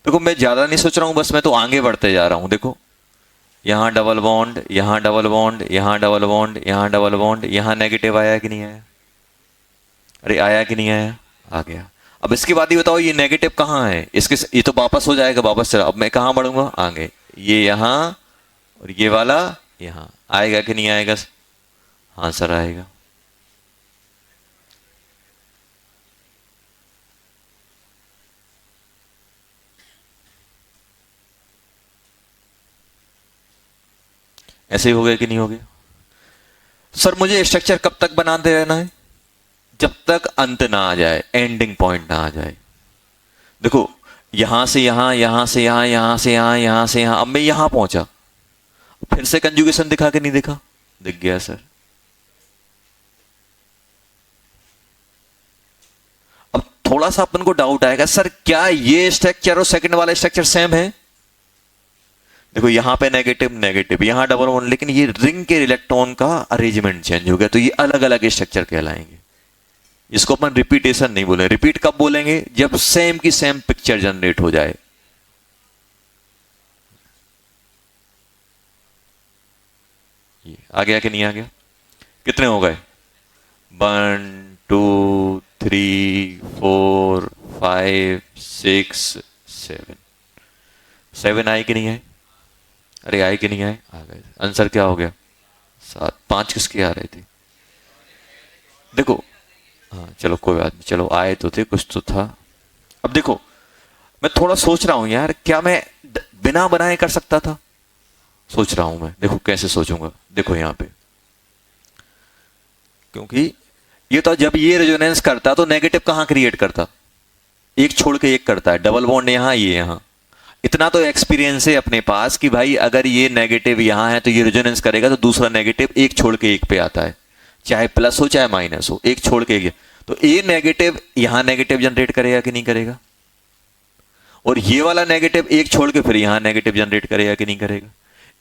S1: देखो मैं ज्यादा नहीं सोच रहा हूं, बस मैं तो आगे बढ़ते जा रहा हूं। देखो यहां डबल बॉन्ड, यहां डबल बॉन्ड, यहां डबल बॉन्ड, यहां डबल बॉन्ड, यहां नेगेटिव आया कि नहीं आया? अरे आया कि नहीं आया? आ गया। अब इसके बाद ही बताओ ये नेगेटिव कहाँ है? इसके ये तो वापस हो जाएगा, वापस चला। अब मैं कहाँ बढ़ूंगा? आगे। ये यहां और ये वाला यहां। आएगा कि नहीं आएगा? हाँ सर आएगा। ऐसे ही हो गया कि नहीं हो गया? सर मुझे स्ट्रक्चर कब तक बनाते रहना है? जब तक अंत ना आ जाए, एंडिंग पॉइंट ना आ जाए। देखो यहां से यहां, यहां से यहां, यहां से यहां, यहां से यहां, अब मैं यहां पहुंचा। फिर से कंजुगेशन दिखा कि नहीं दिखा? दिख गया सर। अब थोड़ा सा अपन को डाउट आएगा, सर क्या ये स्ट्रक्चर और सेकंड वाला स्ट्रक्चर सेम है? देखो यहां पे नेगेटिव नेगेटिव, यहां डबल वन, लेकिन ये रिंग के इलेक्ट्रॉन का अरेंजमेंट चेंज हो गया, तो ये अलग अलग स्ट्रक्चर कहलाएंगे। इसको अपन रिपीटेशन नहीं बोले। रिपीट कब बोलेंगे? जब सेम की सेम पिक्चर जनरेट हो जाए। ये आ गया कि नहीं आ गया? कितने हो गए? 1 2 3 4 5 6 7। 7 आए कि नहीं आए? अरे आए कि नहीं आए? आ गए। आंसर क्या हो गया? 7। 5 किसके आ रहे थे? देखो, हाँ चलो कोई बात नहीं, चलो आए तो थे, कुछ तो था। अब देखो मैं थोड़ा सोच रहा हूं यार, क्या मैं बिना बनाए कर सकता था? सोच रहा हूं मैं, देखो कैसे सोचूंगा। देखो यहां पे, क्योंकि ये तो जब ये रेजोनेंस करता तो नेगेटिव कहां क्रिएट करता? एक छोड़ के एक करता है। डबल बॉन्ड यहां, ये यहां। इतना तो एक्सपीरियंस है अपने पास कि भाई अगर ये नेगेटिव यहां है तो ये रेजोनेंस करेगा, तो दूसरा नेगेटिव एक छोड़ के एक पे आता है, चाहे प्लस हो चाहे माइनस हो, एक छोड़ के एक। तो ए नेगेटिव यहां नेगेटिव जनरेट करेगा कि नहीं करेगा? और ये वाला नेगेटिव एक छोड़ के फिर यहां नेगेटिव जनरेट करेगा कि नहीं करेगा?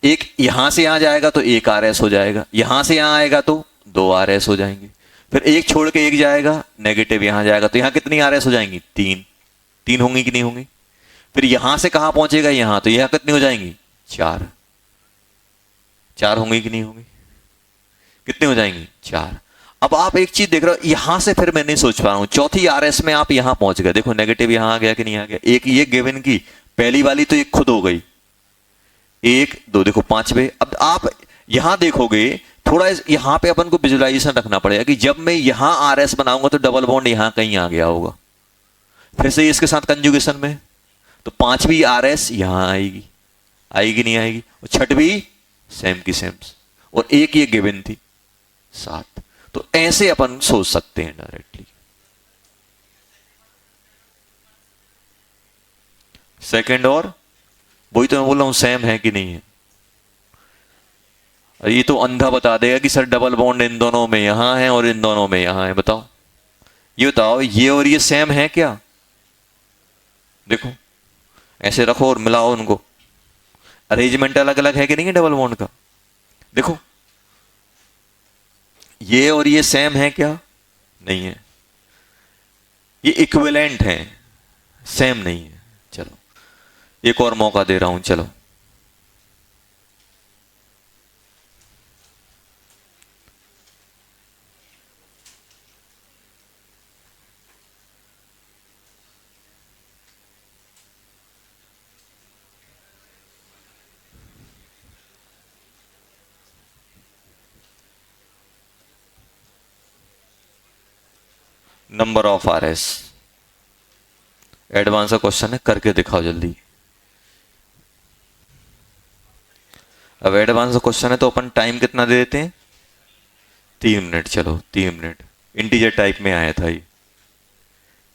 S1: एक यहां से यहां जाएगा तो एक आर एस हो जाएगा, यहां से यहां आएगा तो दो आर एस हो जाएंगे। फिर एक छोड़ के एक जाएगा, नेगेटिव यहां जाएगा तो यहां कितनी आर एस हो जाएंगी? तीन। तीन होंगी कि नहीं होंगी? फिर यहां से कहां पहुंचेगा? यहां, तो यहां कितनी हो जाएंगी? चार। चार होंगी कि नहीं होंगी? कितनी हो जाएंगी? चार। अब आप एक चीज देख रहे हो, यहां से फिर मैं नहीं सोच पा रहा हूं, चौथी आरएस में आप यहां पहुंच गए। देखो नेगेटिव यहां आ गया कि नहीं आ गया? एक ये गिवन की पहली वाली तो एक खुद हो गई, एक दो, देखो पांचवे। अब आप यहां देखोगे, थोड़ा यहां पे अपन को विजुलाइजेशन रखना पड़ेगा कि जब मैं यहां आरएस बनाऊंगा तो डबल बॉन्ड यहां कहीं आ गया होगा, फिर से इसके साथ कंजुगेशन में, तो पांचवी आरएस यहां आएगी। आएगी नहीं आएगी? और छठवीं सेम की सेम, और एक ये गिवन थी 7। तो ऐसे अपन सोच सकते हैं डायरेक्टली। सेकंड, और वही तो मैं बोल रहा हूं, सेम है कि नहीं है? ये तो अंधा बता देगा कि सर डबल बॉन्ड इन दोनों में यहां है और इन दोनों में यहां है। बताओ, ये बताओ, ये और ये सेम है क्या? देखो ऐसे रखो और मिलाओ उनको, अरेंजमेंट अलग अलग है कि नहीं है डबल बॉन्ड का? देखो ये और ये सेम है क्या? नहीं है। ये इक्विवेलेंट है, सेम नहीं है। चलो एक और मौका दे रहा हूं, चलो। Number of R S, advance का क्वेश्चन है, करके दिखाओ जल्दी। अब एडवांस क्वेश्चन है तो अपन टाइम कितना दे देते हैं? 3 मिनट। चलो 3 मिनट। इंटीजर टाइप में आया था ये,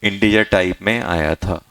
S1: इंटीजर टाइप में आया था।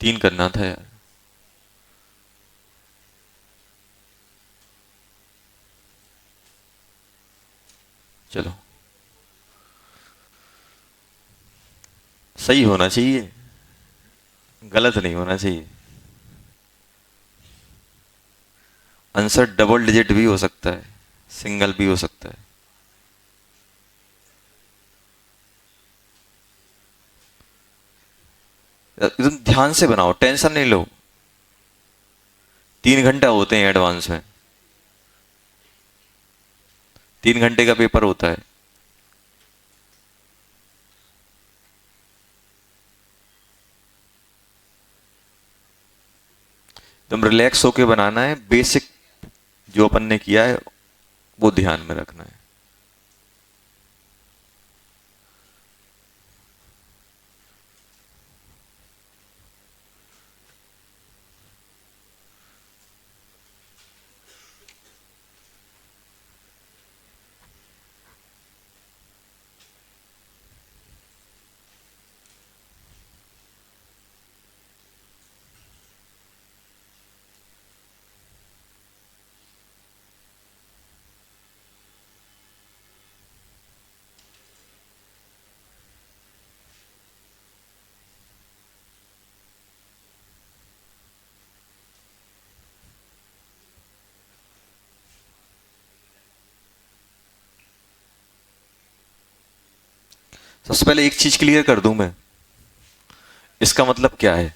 S1: 3 करना था यार। चलो, सही होना चाहिए, गलत नहीं होना चाहिए। आंसर डबल डिजिट भी हो सकता है, सिंगल भी हो सकता है। एकदम ध्यान से बनाओ, टेंशन नहीं लो। 3 घंटा होते हैं एडवांस में, 3 घंटे का पेपर होता है। तुम रिलैक्स होके बनाना है, बेसिक जो अपन ने किया है वो ध्यान में रखना है। सबसे पहले एक चीज क्लियर कर दूं मैं, इसका मतलब क्या है।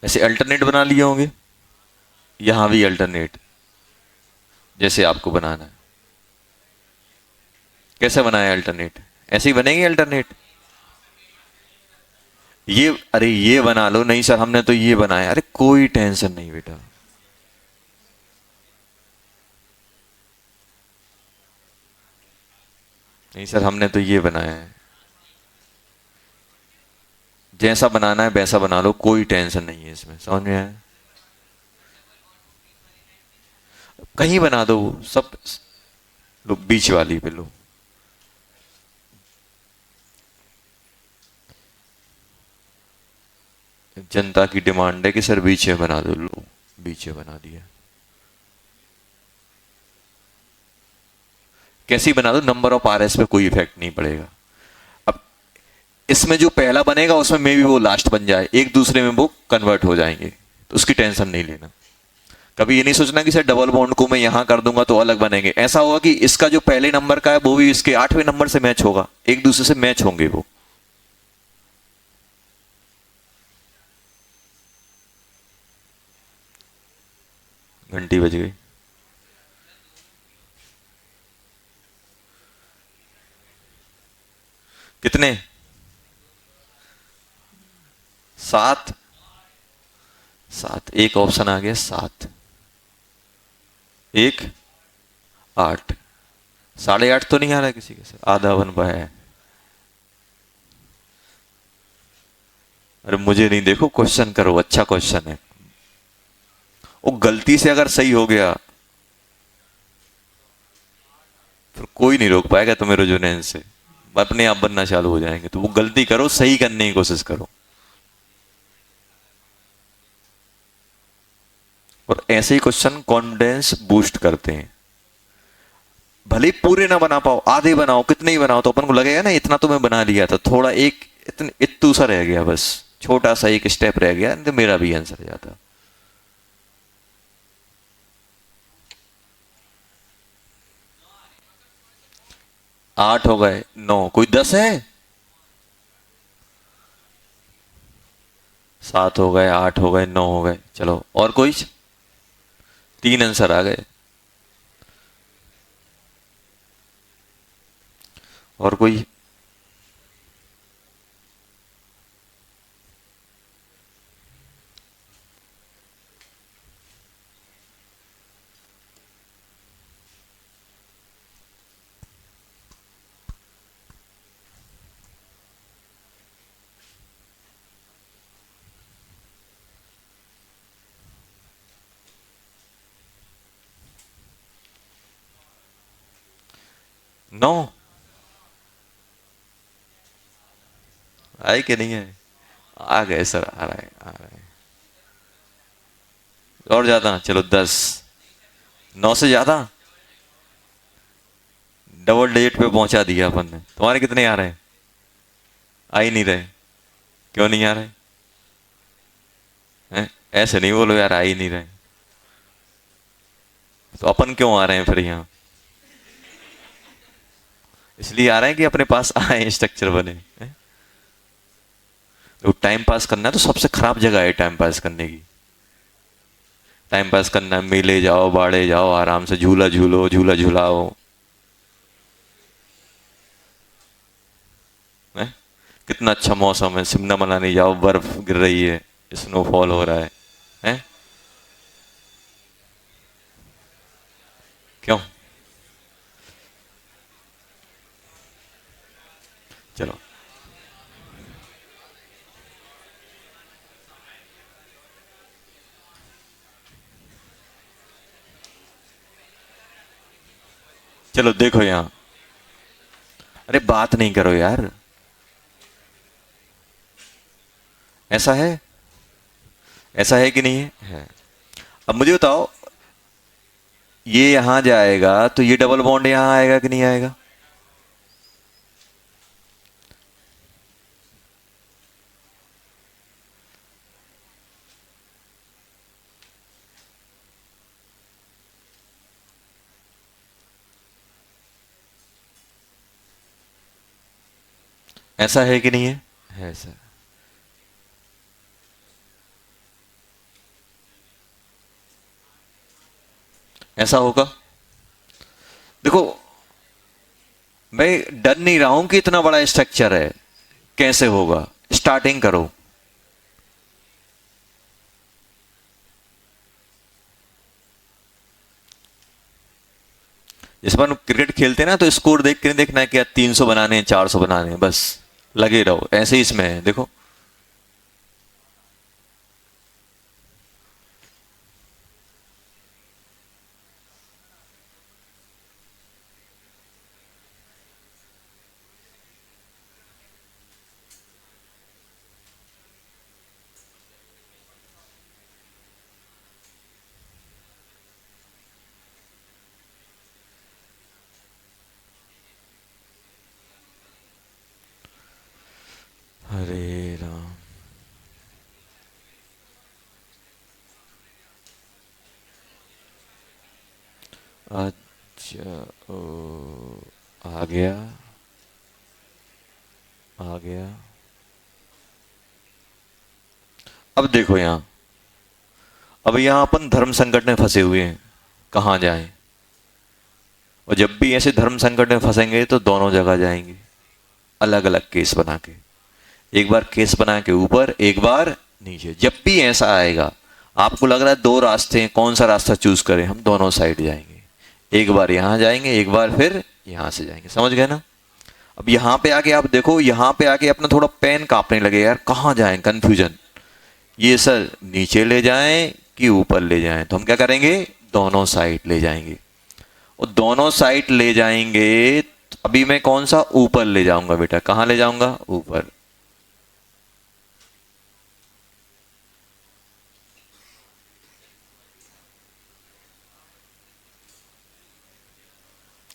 S1: ऐसे अल्टरनेट बना लिए होंगे, यहां भी अल्टरनेट, जैसे आपको बनाना है। कैसे बनाया अल्टरनेट, ऐसे ही बनेंगे अल्टरनेट। ये, अरे ये बना लो, नहीं सर हमने तो ये बनाया, अरे कोई टेंशन नहीं बेटा। नहीं सर हमने तो ये बनाया है, जैसा बनाना है वैसा बना लो, कोई टेंशन नहीं है इसमें, समझ में आया। कहीं बना दो, सब लो बीच वाली पे लो। जनता की डिमांड है कि सर बीच में बना दो, लो बीच में बना दिया। कैसी बना दो, नंबर ऑफ आरएस पे कोई इफेक्ट नहीं पड़ेगा। अब इसमें जो पहला बनेगा उसमें मे भी वो लास्ट बन जाए, एक दूसरे में वो कन्वर्ट हो जाएंगे, तो उसकी टेंशन नहीं लेना। कभी ये नहीं सोचना कि सर डबल बॉन्ड को मैं यहां कर दूंगा तो अलग बनेंगे, ऐसा होगा कि इसका जो पहले नंबर का है वो भी इसके 8वें नंबर से मैच होगा, एक दूसरे से मैच होंगे वो। घंटी बज गई। कितने, 7। 7, एक ऑप्शन आ गया 7, एक 8। 8.5 तो नहीं आ रहा है किसी के से, आधा बन पाया है। अरे मुझे नहीं देखो, क्वेश्चन करो, अच्छा क्वेश्चन है। वो गलती से अगर सही हो गया फिर कोई नहीं रोक पाएगा तुम्हें रुजुनैन से, अपने आप बनना चालू हो जाएंगे। तो वो गलती करो, सही करने की कोशिश करो, और ऐसे ही क्वेश्चन कॉन्फिडेंस बूस्ट करते हैं। भले ही पूरे ना बना पाओ, आधे बनाओ, कितने ही बनाओ, तो अपन को लगेगा ना इतना तो मैं बना लिया था, थोड़ा एक इतने इत्तू सा रह गया, बस छोटा सा एक स्टेप रह गया, तो मेरा भी आंसर जाता। 8 हो गए, 9, कोई 10 है। 7 हो गए, 8 हो गए, 9 हो गए, चलो और कोई। 3 आंसर आ गए, और कोई। 9 आए कि नहीं है? आ गए सर, आ रहा है, आ रहा है। और ज्यादा, चलो 10। 9 से ज्यादा, डबल डिजिट पे पहुंचा दिया अपन ने। तुम्हारे कितने आ रहे हैं? आ ही नहीं रहे। क्यों नहीं आ रहे हैं? ऐसे नहीं बोलो यार, आ ही नहीं रहे। तो अपन क्यों आ रहे हैं फिर यहाँ? इसलिए आ रहे हैं कि अपने पास आए, स्ट्रक्चर बने हैं? तो टाइम पास करना है तो सबसे खराब जगह है टाइम पास करने की। टाइम पास करना है, मेले जाओ, बाड़े जाओ, आराम से झूला झूलो, झूला झूलाओ, हैं? कितना अच्छा मौसम है, शिमला मनाली जाओ, बर्फ गिर रही है, स्नोफॉल हो रहा है, हैं? क्यों? चलो, चलो देखो यहाँ। अरे बात नहीं करो यार। ऐसा है, ऐसा है कि नहीं है? है। अब मुझे बताओ, ये यहां जाएगा तो ये डबल बॉन्ड यहां आएगा कि नहीं आएगा? ऐसा है कि नहीं है? है सर। ऐसा होगा। देखो, मैं डर नहीं रहा हूं कि इतना बड़ा स्ट्रक्चर है, कैसे होगा, स्टार्टिंग करो। इस बार क्रिकेट खेलते हैं ना, तो स्कोर देख के नहीं देखना है कि यार 300 बनाने हैं, 400 बनाने हैं, बस लगे रहो। ऐसे ही इसमें है, देखो। हरे राम। अच्छा, ओ, आ गया, आ गया। अब देखो यहाँ, अब यहाँ अपन धर्म संकट में फंसे हुए हैं, कहाँ जाएं? और जब भी ऐसे धर्म संकट में फंसेंगे तो दोनों जगह जाएंगे, अलग अलग केस बना के। एक बार केस बना के ऊपर, एक बार नीचे। जब भी ऐसा आएगा, आपको लग रहा है दो रास्ते हैं, कौन सा रास्ता चूज करें, हम दोनों साइड जाएंगे। एक बार यहां जाएंगे, एक बार फिर यहां से जाएंगे। समझ गए ना? अब यहां पे आके आप देखो, यहां पे आके अपना थोड़ा पेन कांपने लगे, यार कहाँ जाएं, कंफ्यूजन। ये सर नीचे ले जाएं कि ऊपर ले जाएं? तो हम क्या करेंगे, दोनों साइड ले जाएंगे। और दोनों साइड ले जाएंगे, तो अभी मैं कौन सा, ऊपर ले जाऊंगा बेटा। कहाँ ले जाऊंगा? ऊपर।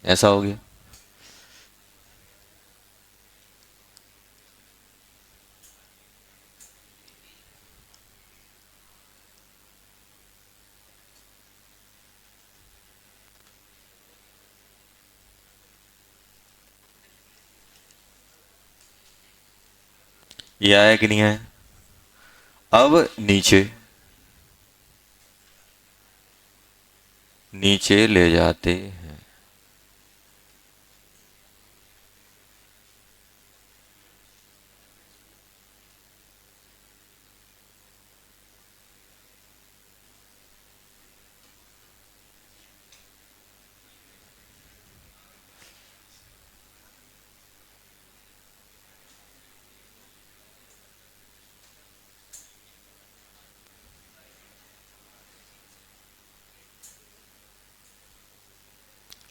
S1: ऐसा हो गया। ये आया कि नहीं आया? अब नीचे, नीचे ले जाते हैं।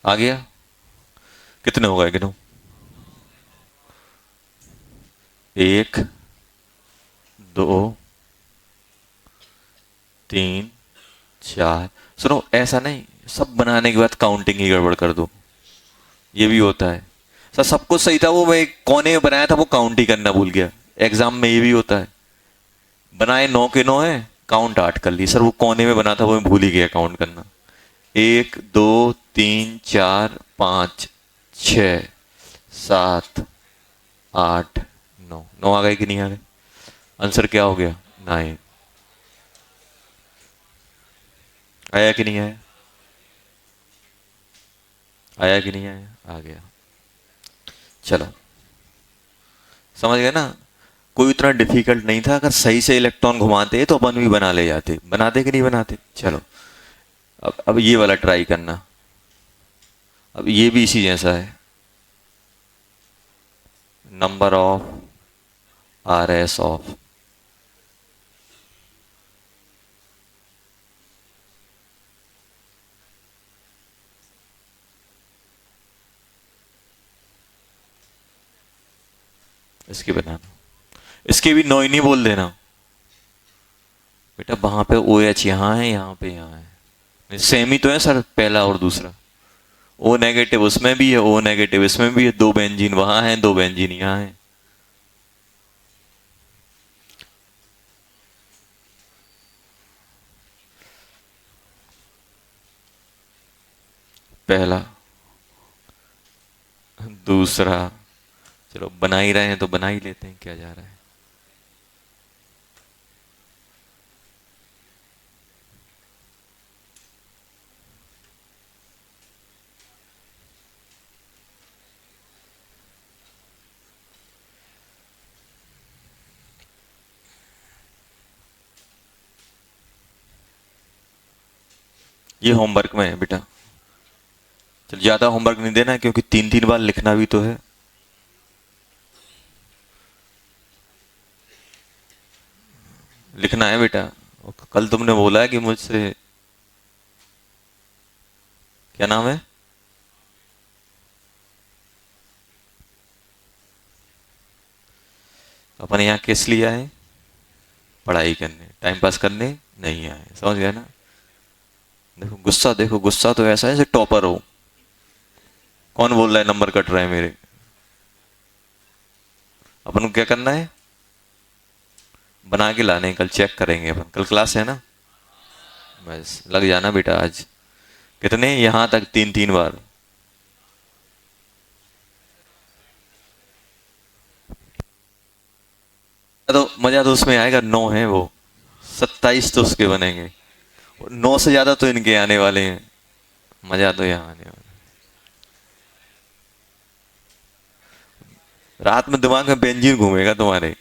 S1: आ गया। कितने हो गए गिनो? 1 2 3 4। सुनो, ऐसा नहीं सब बनाने के बाद काउंटिंग ही गड़बड़ कर दो, ये भी होता है। सर सब कुछ सही था, वो मैं एक कोने में बनाया था वो काउंट ही करना भूल गया। एग्जाम में ये भी होता है, बनाए 9 के 9 है, काउंट 8 कर ली, सर वो कोने में बना था वो मैं भूल ही गया काउंट करना। 1 2 3 4 5 6 7 8 9। 9 आ गए कि नहीं आ गए? आंसर क्या हो गया? 9। आया कि नहीं आया? आया कि नहीं आया? आ गया। चलो, समझ गए ना? कोई उतना डिफिकल्ट नहीं था, अगर सही से इलेक्ट्रॉन घुमाते तो अपन भी बना ले जाते। बनाते कि नहीं बनाते? चलो, अब ये वाला ट्राई करना। अब ये भी इसी जैसा है, नंबर ऑफ RS ऑफ इसके बनाना। इसके भी नो ही नहीं बोल देना बेटा, वहां पे OH यहाँ है, यहाँ पे यहाँ है, सेम ही तो है सर पहला और दूसरा। O नेगेटिव उसमें भी है, O नेगेटिव इसमें भी है, 2 बेंजीन वहां है, 2 बेंजीन यहाँ है। पहला दूसरा, चलो बना ही रहे हैं तो बना ही लेते हैं, क्या जा रहा है। ये होमवर्क में है बेटा, चल ज्यादा होमवर्क नहीं देना क्योंकि 3 3 बार लिखना भी तो है। लिखना है बेटा। कल तुमने बोला है कि मुझसे, क्या नाम है? अपन यहाँ किस लिए आए? पढ़ाई करने, टाइम पास करने नहीं आए, समझ गया ना? देखो गुस्सा, देखो गुस्सा तो ऐसा है जैसे टॉपर हो। कौन बोल रहा है नंबर कट रहे हैं मेरे? अपन को क्या करना है? बना के लाने, कल चेक करेंगे अपन, कल क्लास है ना? बस लग जाना बेटा आज। कितने? यहां तक 3 3 बार। तो मजा तो उसमें आएगा, 9 है वो, 27 तो उसके बनेंगे, 9 से ज्यादा तो इनके आने वाले हैं। मजा तो यहाँ आने वाला। रात में दिमाग में बेंजीन घूमेगा तुम्हारे।